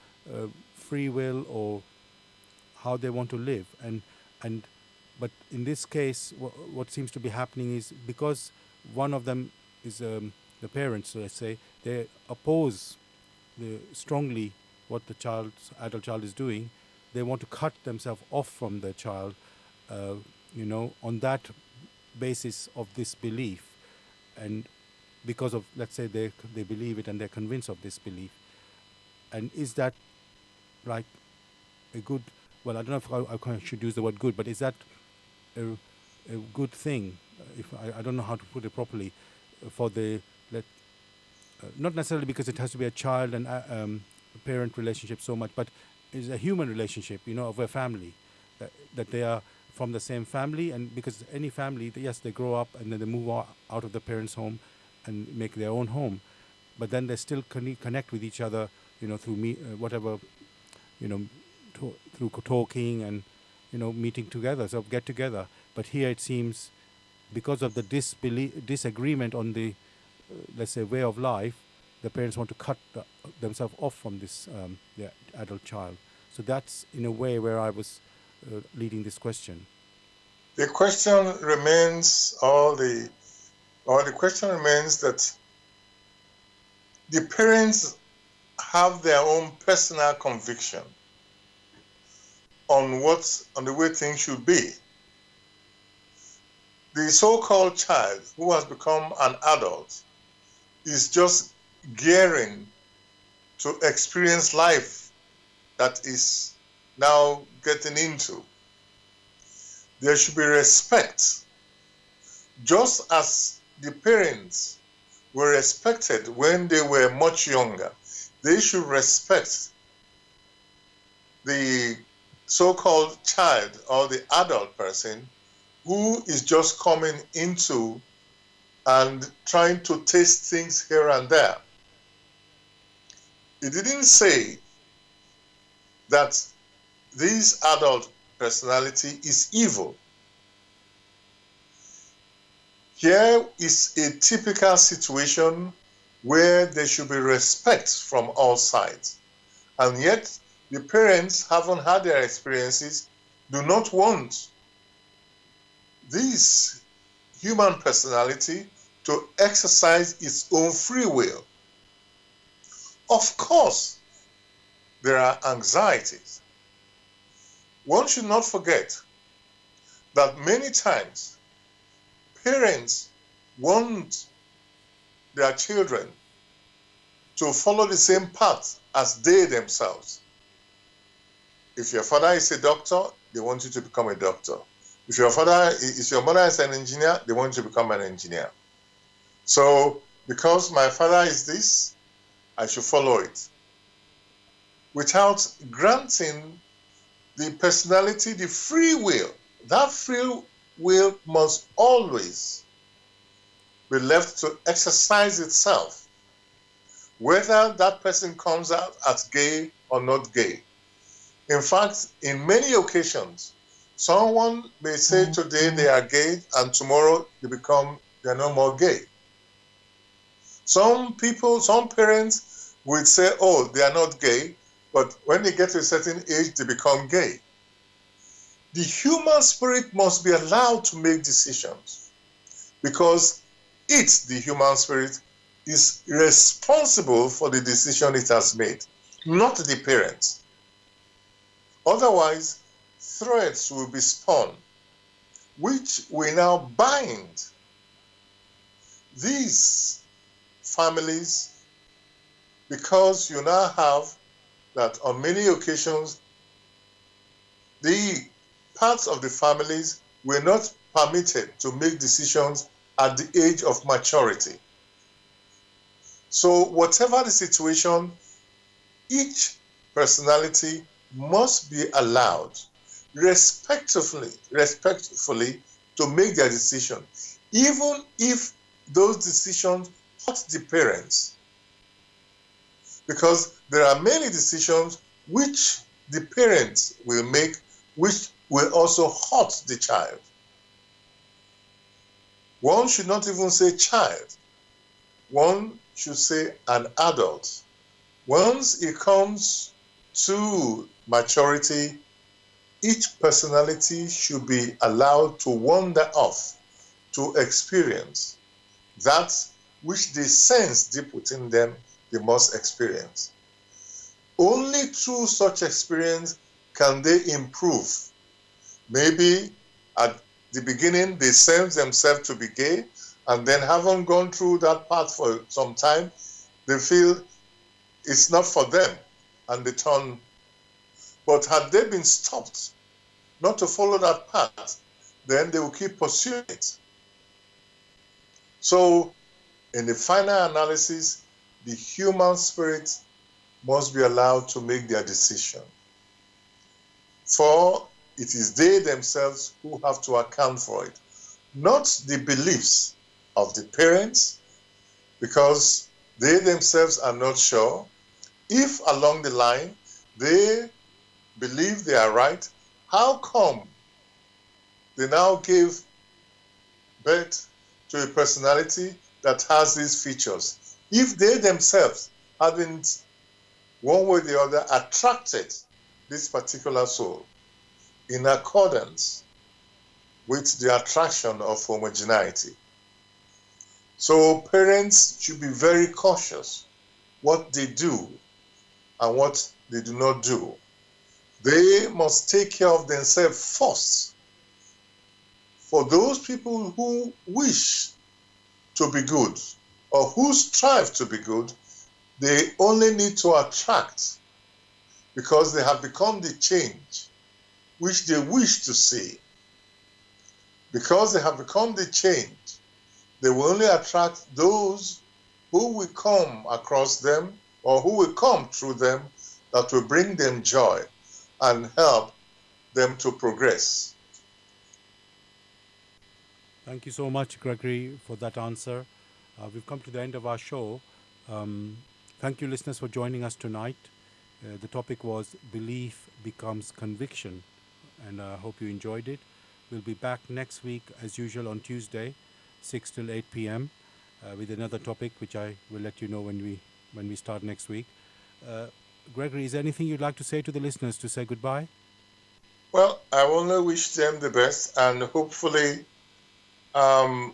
free will or how they want to live. And but in this case, what seems to be happening is because one of them is the parents, let's say, they oppose strongly what the adult child is doing. They want to cut themselves off from the child, on that basis of this belief, and because of, let's say, they believe it and they're convinced of this belief. And is that like a good? Well, I don't know if I should use the word good, but is that a good thing? If I don't know how to put it properly, for the not necessarily because it has to be a child and parent relationship so much, but it's a human relationship, of a family, that they are from the same family. And because any family, yes, they grow up and then they move out of the parents' home and make their own home, but then they still connect with each other, through whatever, through talking and meeting together, so get together. But here it seems, because of the disagreement on the let's say way of life, the parents want to cut themselves off from this the adult child. So that's in a way where I was leading this question. The question remains, the question remains that the parents have their own personal conviction on the way things should be. The so-called child who has become an adult is just gearing to experience life that is now getting into. There should be respect. Just as the parents were respected when they were much younger, they should respect the so-called child or the adult person who is just coming into and trying to taste things here and there. It didn't say that this adult personality is evil. Here is a typical situation where there should be respect from all sides. And yet, the parents haven't had their experiences, do not want this human personality to exercise its own free will. Of course, there are anxieties. One should not forget that many times parents want their children to follow the same path as they themselves. If your father is a doctor, they want you to become a doctor. If your mother is an engineer, they want you to become an engineer. So, because my father is this, I should follow it. Without granting the personality the free will. That free will must always be left to exercise itself, whether that person comes out as gay or not gay. In fact, in many occasions, someone may say today they are gay and tomorrow they're no more gay. Some parents will say, oh, they are not gay, but when they get to a certain age, they become gay. The human spirit must be allowed to make decisions because the human spirit, is responsible for the decision it has made, not the parents. Otherwise, threats will be spun, which will now bind these families, because you now have that on many occasions, the parts of the families were not permitted to make decisions at the age of maturity. So whatever the situation, each personality must be allowed respectfully to make their decision, even if those decisions hurt the parents. Because there are many decisions which the parents will make, which will also hurt the child. One should not even say child. one should say an adult, once it comes to maturity, each personality should be allowed to wander off to experience that which they sense deep within them they must experience. Only through such experience can they improve. Maybe at the beginning they sense themselves to be gay, and then having gone through that path for some time, they feel it's not for them and they turn. But had they been stopped not to follow that path, then they will keep pursuing it. So, in the final analysis, the human spirit must be allowed to make their decision. For it is they themselves who have to account for it, not the beliefs of the parents, because they themselves are not sure. If along the line they believe they are right, how come they now gave birth to a personality that has these features? If they themselves hadn't, one way or the other, attracted this particular soul in accordance with the attraction of homogeneity. So parents should be very cautious what they do and what they do not do. They must take care of themselves first. For those people who wish to be good or who strive to be good, they only need to attract because they have become the change which they wish to see. Because they have become the change, they will only attract those who will come across them or who will come through them that will bring them joy and help them to progress. Thank you so much, Gregory, for that answer. We've come to the end of our show. Thank you, listeners, for joining us tonight. The topic was Belief Becomes Conviction, and I hope you enjoyed it. We'll be back next week, as usual, on Tuesday, 6 till 8 p.m., with another topic, which I will let you know when we start next week. Gregory, is there anything you'd like to say to the listeners to say goodbye? Well, I only wish them the best, and hopefully that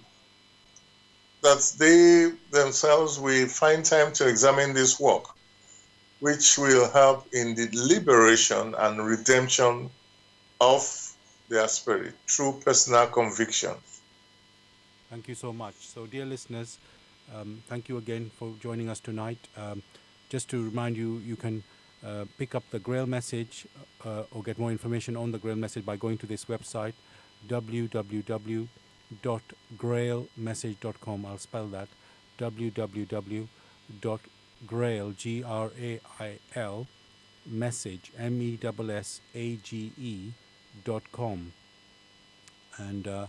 they themselves will find time to examine this work, which will help in the liberation and redemption of their spirit through personal conviction. Thank you so much. So, dear listeners, thank you again for joining us tonight. Just to remind you, you can pick up the Grail message or get more information on the Grail message by going to this website, www.grailmessage.com. I'll spell that, www.grail, Grail, message, message.com. And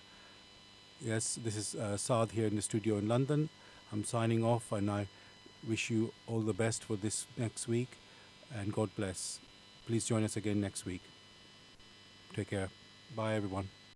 yes, this is Saad here in the studio in London. I'm signing off, and I wish you all the best for this next week, and God bless. Please join us again next week. Take care. Bye, everyone.